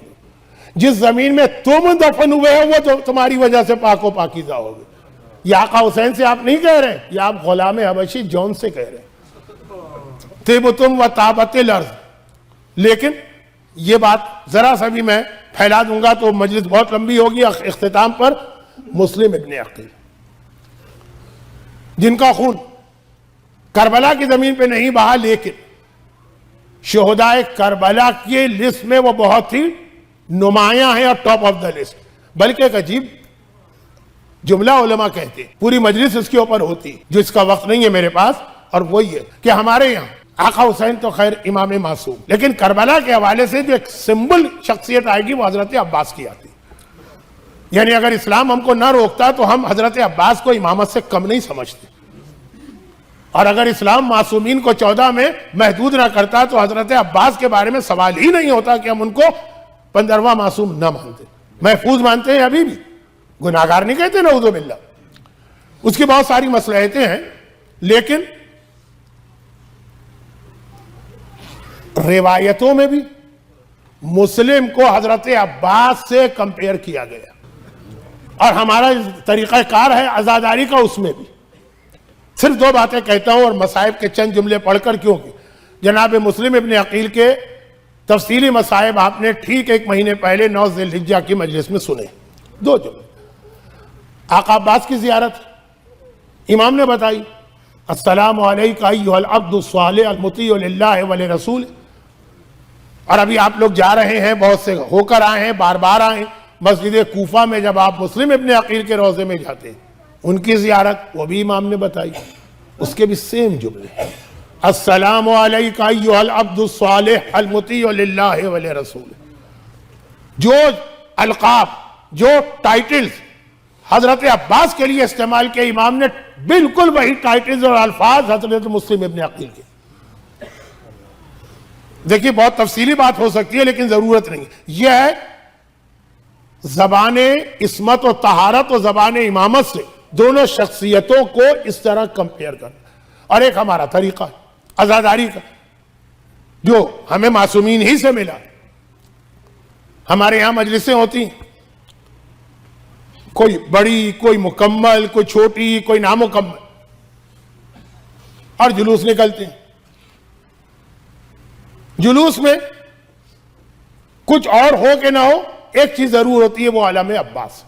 جس زمین میں تم دفن ہوئے ہو وہ تمہاری وجہ سے پاک و پاکیزہ ہوگی. یہ آقا حسین سے آپ نہیں کہہ رہے, یہ آپ غلام حبشی جون سے کہہ رہے ہیں. طبتم وطابت الارض. لیکن یہ بات ذرا سا بھی میں پھیلا دوں گا تو مجلس بہت لمبی ہوگی. اختتام پر مسلم ابن عقیل, جن کا خون کربلا کی زمین پہ نہیں بہا, لیکن شہداء کربلا کی لسٹ میں وہ بہت ہی نمایاں ہیں اور ٹاپ آف دا لسٹ. بلکہ ایک عجیب جملہ علماء کہتے ہیں, پوری مجلس اس کے اوپر ہوتی, جو اس کا وقت نہیں ہے میرے پاس, اور وہ یہ کہ ہمارے یہاں آقا حسین تو خیر امام معصوم, لیکن کربلا کے حوالے سے جو ایک سمبل شخصیت آئے گی وہ حضرت عباس کی آتی. یعنی اگر اسلام ہم کو نہ روکتا تو ہم حضرت عباس کو امامت سے کم نہیں سمجھتے, اور اگر اسلام معصومین کو 14 میں محدود نہ کرتا تو حضرت عباس کے بارے میں سوال ہی نہیں ہوتا کہ ہم ان کو 15واں معصوم نہ مانتے. محفوظ مانتے ہیں ابھی بھی, گناہگار نہیں کہتے نعوذ باللہ. اس کی بہت ساری مصلحتیں ہیں, لیکن روایتوں میں بھی مسلم کو حضرت عباس سے کمپیئر کیا گیا, اور ہمارا طریقہ کار ہے عزاداری کا اس میں بھی. صرف 2 باتیں کہتا ہوں اور مصائب کے چند جملے پڑھ کر, کیونکہ جناب مسلم ابن عقیل کے تفصیلی مصائب آپ نے ٹھیک 1 مہینے پہلے 9 ذی الحجہ کی مجلس میں سنے. 2 جملے. آقا عباس کی زیارت امام نے بتائی, السلام علیکہ ایھا العبد الصالح المطیع للہ ولرسولہ. اور ابھی آپ لوگ جا رہے ہیں, بہت سے ہو کر آئے ہیں, بار بار آئے ہیں. مسجد کوفہ میں جب آپ مسلم ابن عقیل کے روضے میں جاتے ہیں, ان کی زیارت وہ بھی امام نے بتائی. اس کے بھی سیم جملے, السلام علیکہ ایھا العبد الصالح المطیع للہ ولرسولہ. جو القاب, جو ٹائٹلز حضرت عباس کے لیے استعمال کے, امام نے بالکل وہی ٹائٹلز اور الفاظ حضرت مسلم ابن عقیل کے. دیکھیے بہت تفصیلی بات ہو سکتی ہے لیکن ضرورت نہیں. یہ ہے زبان عصمت و طہارت و زبان امامت سے دونوں شخصیتوں کو اس طرح کمپیئر کرنا. اور ایک ہمارا طریقہ عزاداری کا, جو ہمیں معصومین ہی سے ملا. ہمارے یہاں مجلسیں ہوتی ہیں, کوئی بڑی, کوئی مکمل, کوئی چھوٹی, کوئی نامکمل, اور جلوس نکلتے ہیں. جلوس میں کچھ اور ہو کہ نہ ہو, ایک چیز ضرور ہوتی ہے, وہ علم عباس.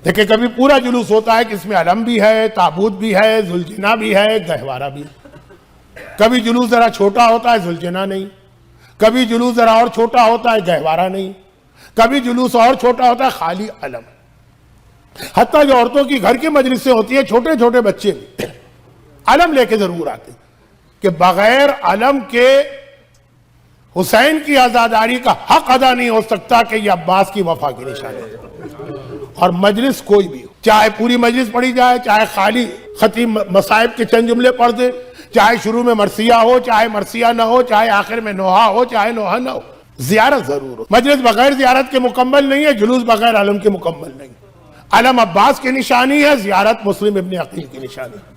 دیکھیں کبھی پورا جلوس ہوتا ہے کہ اس میں علم بھی ہے, تابوت بھی ہے, ذوالجناح بھی ہے, گہوارہ بھی ہے. کبھی جلوس ذرا چھوٹا ہوتا ہے, ذوالجناح نہیں. کبھی جلوس ذرا اور چھوٹا ہوتا ہے, گہوارہ نہیں. کبھی جلوس اور چھوٹا ہوتا ہے, خالی علم. حتیٰ جو عورتوں کی گھر کی مجلسیں ہوتی ہیں, چھوٹے چھوٹے بچے بھی علم لے کے ضرور آتے ہیں, کہ بغیر علم کے حسین کی عزاداری کا حق ادا نہیں ہو سکتا, کہ یہ عباس کی وفا کی نشانی ہے. اور مجلس کوئی بھی ہو, چاہے پوری مجلس پڑھی جائے, چاہے خالی خطیب مصائب کے چند جملے پڑھ دے, چاہے شروع میں مرثیہ ہو, چاہے مرثیہ نہ ہو, چاہے آخر میں نوحہ ہو, چاہے نوحہ نہ ہو, زیارت ضرور ہو. مجلس بغیر زیارت کے مکمل نہیں ہے, جلوس بغیر علم کے مکمل نہیں. علم عباس کی نشانی ہے, زیارت مسلم ابن عقیل کی نشانی ہے.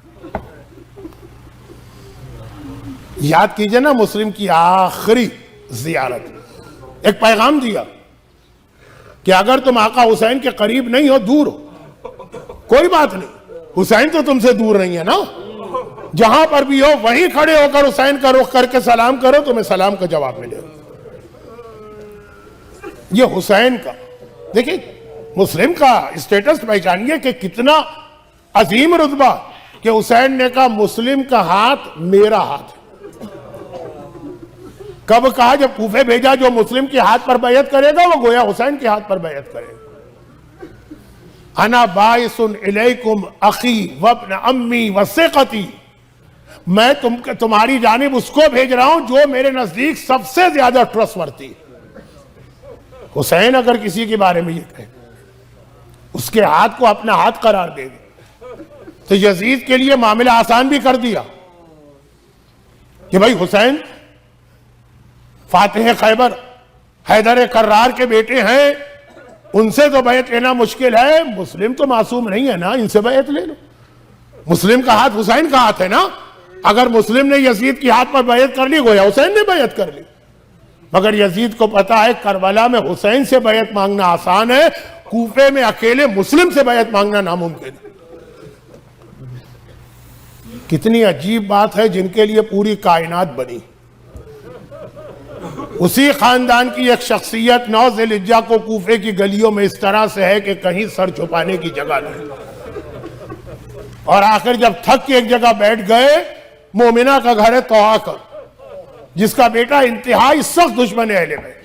یاد کیجئے نا مسلم کی آخری زیارت، ایک پیغام دیا کہ اگر تم آقا حسین کے قریب نہیں ہو، دور ہو، کوئی بات نہیں، حسین تو تم سے دور نہیں ہے نا، جہاں پر بھی ہو وہیں کھڑے ہو کر حسین کا رخ کر کے سلام کرو، تمہیں سلام کا جواب ملے گا۔ یہ حسین کا دیکھیں، مسلم کا اسٹیٹس پہچانیے کہ کتنا عظیم رتبہ کہ حسین نے کہا مسلم کا ہاتھ میرا ہاتھ ہے۔ کب کہا؟ جب کوفے بھیجا جو مسلم کے ہاتھ پر بیعت کرے گا وہ گویا حسین کے ہاتھ پر بیعت کرے گا۔ انا باعث الیکم اخی وابن امی وثقتی، میں تمہاری جانب اس کو بھیج رہا ہوں جو میرے نزدیک سب سے زیادہ ٹرسٹ ورتی۔ حسین اگر کسی کے بارے میں یہ کہے اس کے ہاتھ کو اپنا ہاتھ قرار دے دے، تو یزید کے لیے معاملہ آسان بھی کر دیا کہ بھائی حسین فاتح خیبر حیدر کرار کے بیٹے ہیں، ان سے تو بیعت لینا مشکل ہے، مسلم تو معصوم نہیں ہے نا، ان سے بیعت لے لو۔ مسلم کا ہاتھ حسین کا ہاتھ ہے نا، اگر مسلم نے یزید کی ہاتھ پر بیعت کر لی گویا حسین نے بیعت کر لی۔ مگر یزید کو پتا ہے کربلا میں حسین سے بیعت مانگنا آسان ہے، کوفے میں اکیلے مسلم سے بیعت مانگنا ناممکن ہے۔ کتنی عجیب بات ہے جن کے لیے پوری کائنات بنی۔ اسی خاندان کی ایک شخصیت 9 ذی الحجہ کو کوفے کی گلیوں میں اس طرح سے ہے کہ کہیں سر چھپانے کی جگہ نہیں، اور آخر جب تھک کے ایک جگہ بیٹھ گئے، مومنہ کا گھر ہے طوعہ کا، جس کا بیٹا انتہائی سخت دشمن ہے اہل بیت۔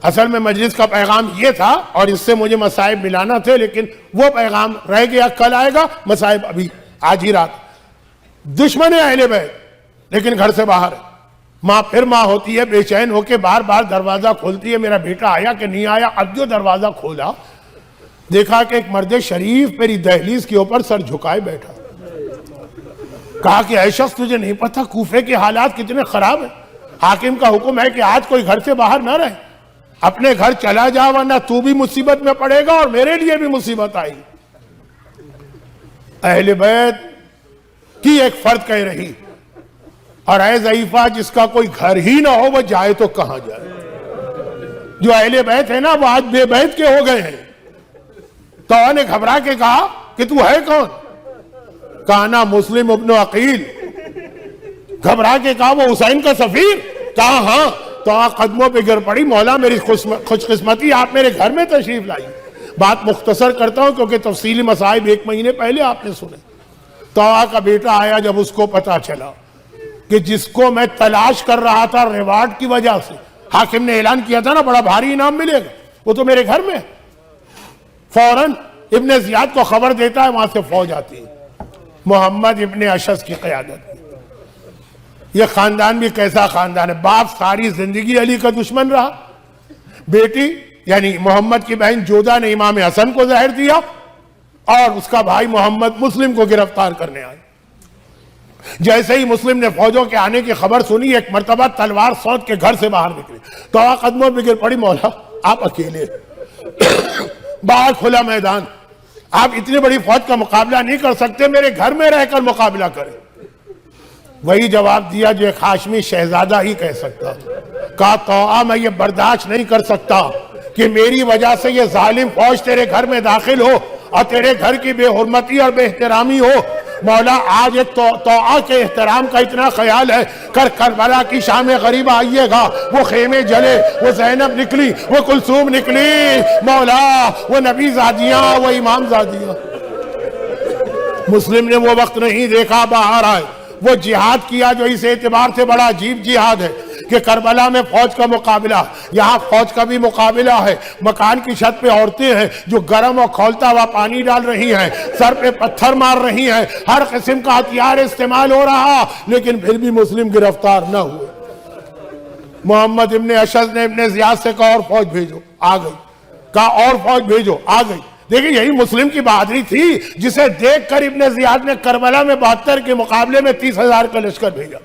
اصل میں مجلس کا پیغام یہ تھا اور اس سے مجھے مصائب ملانا تھے، لیکن وہ پیغام رہ گیا، کل آئے گا، مصائب ابھی آج ہی رات۔ دشمن ہے اہل بیت لیکن گھر سے باہر ہے، ماں پھر ماں ہوتی ہے، بے چین ہو کے بار بار دروازہ کھولتی ہے، میرا بیٹا آیا کہ نہیں آیا۔ اب جو دروازہ کھولا دیکھا کہ ایک مرد شریف میری دہلیز کے اوپر سر جھکائے بیٹھا۔ کہا کہ اے شخص تجھے نہیں پتا کوفے کے حالات کتنے خراب ہیں، حاکم کا حکم ہے کہ آج کوئی گھر سے باہر نہ رہے، اپنے گھر چلا جا ورنہ تو بھی مصیبت میں پڑے گا اور میرے لیے بھی مصیبت آئی۔ اہل بیت کی ایک فرد کہہ رہی، اور اے ضعیفہ جس کا کوئی گھر ہی نہ ہو وہ جائے تو کہاں جائے؟ جو اہل بیت ہے نا وہ آج بے بیت کے ہو گئے ہیں۔ تو نے گھبرا کے کہا کہ تو ہے کون؟ کہا نا مسلم ابن عقیل۔ گھبرا کے کہا وہ حسین کا سفیر؟ کہا ہاں۔ تو قدموں پہ گر پڑی، مولا میری خوش قسمتی آپ میرے گھر میں تشریف لائی۔ بات مختصر کرتا ہوں کیونکہ تفصیلی مصائب 1 مہینے پہلے آپ نے سنے۔ تو کا بیٹا آیا، جب اس کو پتا چلا کہ جس کو میں تلاش کر رہا تھا ریوارڈ کی وجہ سے، حاکم نے اعلان کیا تھا نا بڑا بھاری انعام ملے گا، وہ تو میرے گھر میں، فوراً ابن زیاد کو خبر دیتا ہے، وہاں سے فوج آتی ہے محمد ابن اشعث کی قیادت میں۔ یہ خاندان بھی کیسا خاندان ہے، باپ ساری زندگی علی کا دشمن رہا، بیٹی یعنی محمد کی بہن جودہ نے امام حسن کو زہر دیا، اور اس کا بھائی محمد مسلم کو گرفتار کرنے آئے۔ جیسے ہی مسلم نے فوجوں کے آنے کی خبر سنی، ایک مرتبہ تلوار سوت کے گھر سے باہر نکلی، تو قدموں پہ گر پڑی، مولا آپ اکیلے، باہر کھلا میدان، آپ اتنی بڑی فوج کا مقابلہ نہیں کر سکتے، میرے گھر میں رہ کر مقابلہ کریں۔ وہی جواب دیا جو ایک ہاشمی شہزادہ ہی کہہ سکتا، کہا طوعہ میں یہ برداشت نہیں کر سکتا کہ میری وجہ سے یہ ظالم فوج تیرے گھر میں داخل ہو اور تیرے گھر کی بے حرمتی اور بے احترامی ہو۔ مولا آج ایک طوعہ کے احترام کا اتنا خیال ہے، کربلا کی شام غریبہ آئیے گا، وہ خیمے جلے، وہ زینب نکلی، وہ کلثوم نکلی، مولا وہ نبی زادیاں، وہ امام زادیاں۔ مسلم نے وہ وقت نہیں دیکھا، باہر آئے، وہ جہاد کیا جو اس اعتبار سے بڑا عجیب جہاد ہے کہ کربلا میں فوج کا مقابلہ، یہاں فوج کا بھی مقابلہ ہے، مکان کی چھت پہ عورتیں ہیں جو گرم اور کھولتا ہوا پانی ڈال رہی ہیں، سر پہ پتھر مار رہی ہیں، ہر قسم کا ہتھیار استعمال ہو رہا، لیکن پھر بھی مسلم گرفتار نہ ہوئے۔ محمد ابن اشعث نے ابن زیاد سے کہا اور فوج بھیجو، آ گئی، کہا اور فوج بھیجو، آ گئی۔ دیکھیں یہی مسلم کی بہادری تھی جسے دیکھ کر ابن زیاد نے کربلا میں 72 کے مقابلے میں 30,000 کا لشکر بھیجا،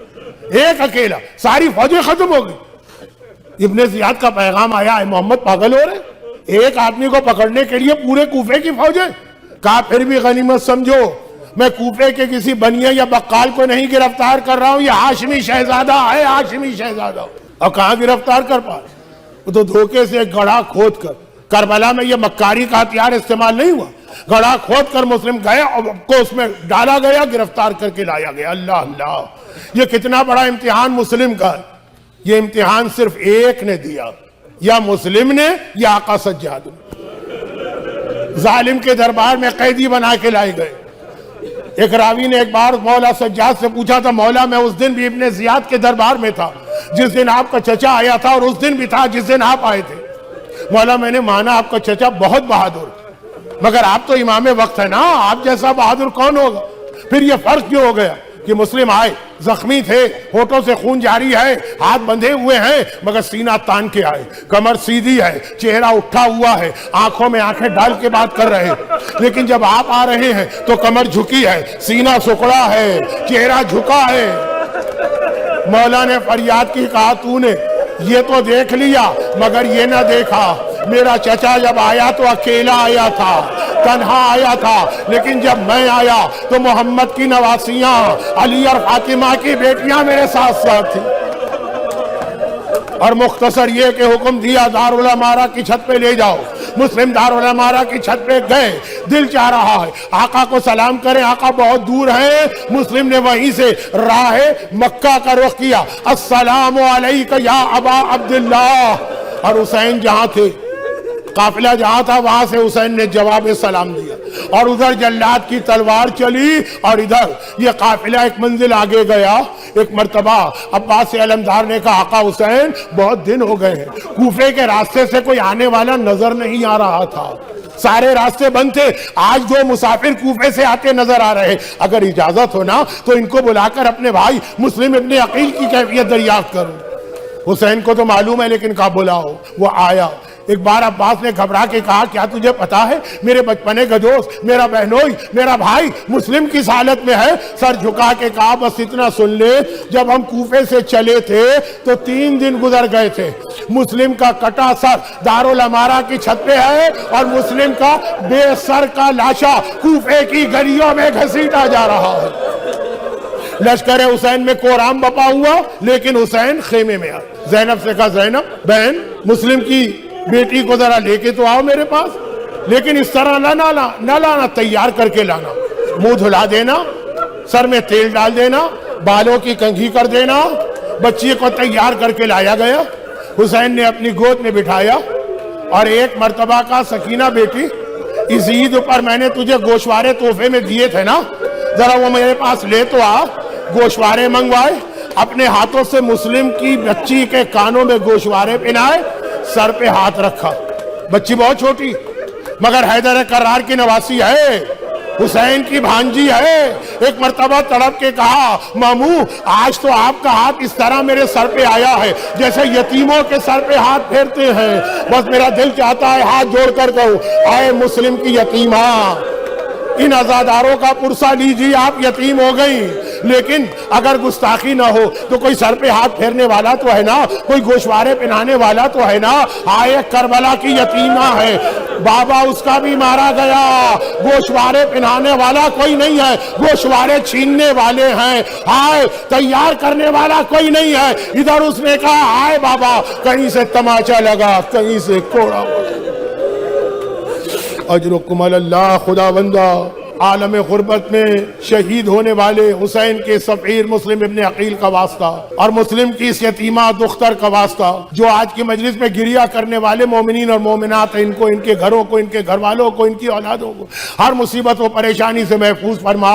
ایک اکیلا، ساری فوجیں ختم ہو گئی۔ ابن زیاد کا پیغام آیا، اے محمد پاگل ہو رہے، ایک آدمی کو پکڑنے کے لیے پورے کوفے کی فوجیں؟ کہا پھر بھی غنیمت سمجھو، میں کوفے کے کسی بنیے یا بقال کو نہیں گرفتار کر رہا ہوں، یہ ہاشمی شہزادہ ہے، ہاشمی شہزادہ۔ اور کہاں گرفتار کر پائے؟ وہ تو دھوکے سے ایک گڑھا کھود کر، کربلا میں یہ مکاری کا ہتھیار استعمال نہیں ہوا، گڑھا کھود کر مسلم گئے اور کو اس میں ڈالا گیا، گرفتار کر کے لایا گیا۔ اللہ اللہ، یہ کتنا بڑا امتحان مسلم کا ہے۔ یہ امتحان صرف ایک نے دیا، یا مسلم نے یا آقا سجاد نے۔ ظالم کے دربار میں قیدی بنا کے لائے گئے۔ ایک راوی نے ایک بار مولا سجاد سے پوچھا تھا، مولا میں اس دن بھی ابن زیاد کے دربار میں تھا جس دن آپ کا چچا آیا تھا، اور اس دن بھی تھا جس دن آپ آئے تھے۔ مولا میں نے مانا آپ کا چچا بہت بہادر، مگر آپ تو امام وقت ہے نا، آپ جیسا بہادر کون ہوگا؟ پھر یہ فرق کیوں ہو گیا کہ مسلم آئے، زخمی تھے، ہونٹوں سے خون جاری ہے، ہاتھ بندھے ہوئے ہیں، مگر سینہ تان کے آئے، کمر سیدھی ہے، چہرہ اٹھا ہوا ہے، آنکھوں میں آنکھیں ڈال کے بات کر رہے ہیں۔ لیکن جب آپ آ رہے ہیں تو کمر جھکی ہے، سینہ سکڑا ہے، چہرہ جھکا ہے۔ مولا نے فریاد کی، کہا تو نے یہ تو دیکھ لیا مگر یہ نہ دیکھا، میرا چچا جب آیا تو اکیلا آیا تھا، تنہا آیا تھا، لیکن جب میں آیا تو محمد کی نواسیاں، علی اور فاطمہ کی بیٹیاں میرے ساتھ ساتھ تھیں۔ اور مختصر یہ کہ حکم دیا دارالعمارہ کی چھت پہ لے جاؤ۔ مسلم دارالعمارہ کی چھت پہ گئے، دل چاہ رہا ہے آقا کو سلام کریں، آقا بہت دور ہیں۔ مسلم نے وہیں سے راہ مکہ کا رخ کیا، السلام علیکہ یا ابا عبداللہ۔ اور حسین جہاں تھے، قافلہ جہاں تھا، وہاں سے حسین نے جواب سلام دیا، اور ادھر جلاد کی تلوار چلی، اور ادھر یہ قافلہ ایک منزل آگے گیا۔ ایک مرتبہ عباس علمدار نے کہا، آقا حسین بہت دن ہو گئے ہیں، کوفے کے راستے سے کوئی آنے والا نظر نہیں آ رہا تھا، سارے راستے بند تھے، آج دو مسافر کوفے سے آتے نظر آ رہے، اگر اجازت ہو نا تو ان کو بلا کر اپنے بھائی مسلم ابن عقیل کی کیفیت دریافت کروں۔ حسین کو تو معلوم ہے، لیکن کہا بلاؤ۔ وہ آیا۔ ایک بار عباس نے گھبرا کے کہا، کیا تجھے پتا ہے میرے بچپنے کا دوست، میرا بہنوئی، میرا بھائی مسلم کس حالت میں ہے؟ سر جھکا کے کہا، بس اتنا سن لے، جب ہم کوفے سے چلے تھے تو 3 دن گزر گئے تھے، مسلم کا کٹا سر دارالعمارہ کی چھت پہ ہے، اور مسلم کا بے سر کا لاشا کوفے کی گلیوں میں گھسیٹا جا رہا ہے۔ لشکر حسین میں کورام بپا ہوا، لیکن حسین خیمے میں آیا۔ زینب سے کہا، زینب بہن، مسلم کی بیٹی کو ذرا لے کے تو آؤ میرے پاس، لیکن اس طرح نہ لانا، تیار کر کے لانا، منہ دھلا دینا، سر میں تیل ڈال دینا، بالوں کی کنگھی کر دینا۔ بچی کو تیار کر کے لایا گیا، حسین نے اپنی گود میں بٹھایا، اور ایک مرتبہ کا، سکینہ بیٹی، اس عید پر میں نے تجھے گوشوارے تحفے میں دیے تھے نا، ذرا وہ میرے پاس لے تو آ۔ گوشوارے منگوائے، اپنے ہاتھوں سے مسلم کی بچی کے کانوں میں گوشوارے پہنائے، سر پہ ہاتھ رکھا۔ بچی بہت چھوٹی، مگر حیدر کرار کی نواسی ہے، حسین کی بھانجی ہے۔ ایک مرتبہ تڑپ کے کہا، ماموں آج تو آپ کا ہاتھ اس طرح میرے سر پہ آیا ہے جیسے یتیموں کے سر پہ ہاتھ پھیرتے ہیں، بس میرا دل چاہتا ہے ہاتھ جوڑ کر کہوں، اے مسلم کی یتیمہ، ان عزاداروں کا پرسہ لیجیے، آپ یتیم ہو گئی، لیکن اگر گستاخی نہ ہو تو کوئی سر پہ ہاتھ پھیرنے والا تو ہے نا، کوئی گوشوارے پہنانے والا تو ہے نا۔ آئے کربلا کی یتیمہ ہے، بابا اس کا بھی مارا گیا، گوشوارے پہنانے والا کوئی نہیں ہے، گوشوارے چھیننے والے ہیں، آئے تیار کرنے والا کوئی نہیں ہے۔ ادھر اس نے کہا، آئے بابا، کہیں سے تماچا لگا، کہیں سے کوڑا۔ اجرکم اللہ، خدا بندہ عالم غربت میں شہید ہونے والے حسین کے سفیر مسلم ابن عقیل کا واسطہ، اور مسلم کی اس یتیمہ دختر کا واسطہ، جو آج کی مجلس میں گریہ کرنے والے مومنین اور مومنات ہیں، ان کو، ان کے گھروں کو، ان کے گھر والوں کو، ان کی اولادوں کو ہر مصیبت و پریشانی سے محفوظ فرما۔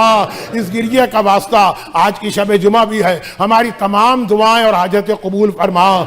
اس گریہ کا واسطہ آج کی شب جمعہ بھی ہے، ہماری تمام دعائیں اور حاجتیں قبول فرما۔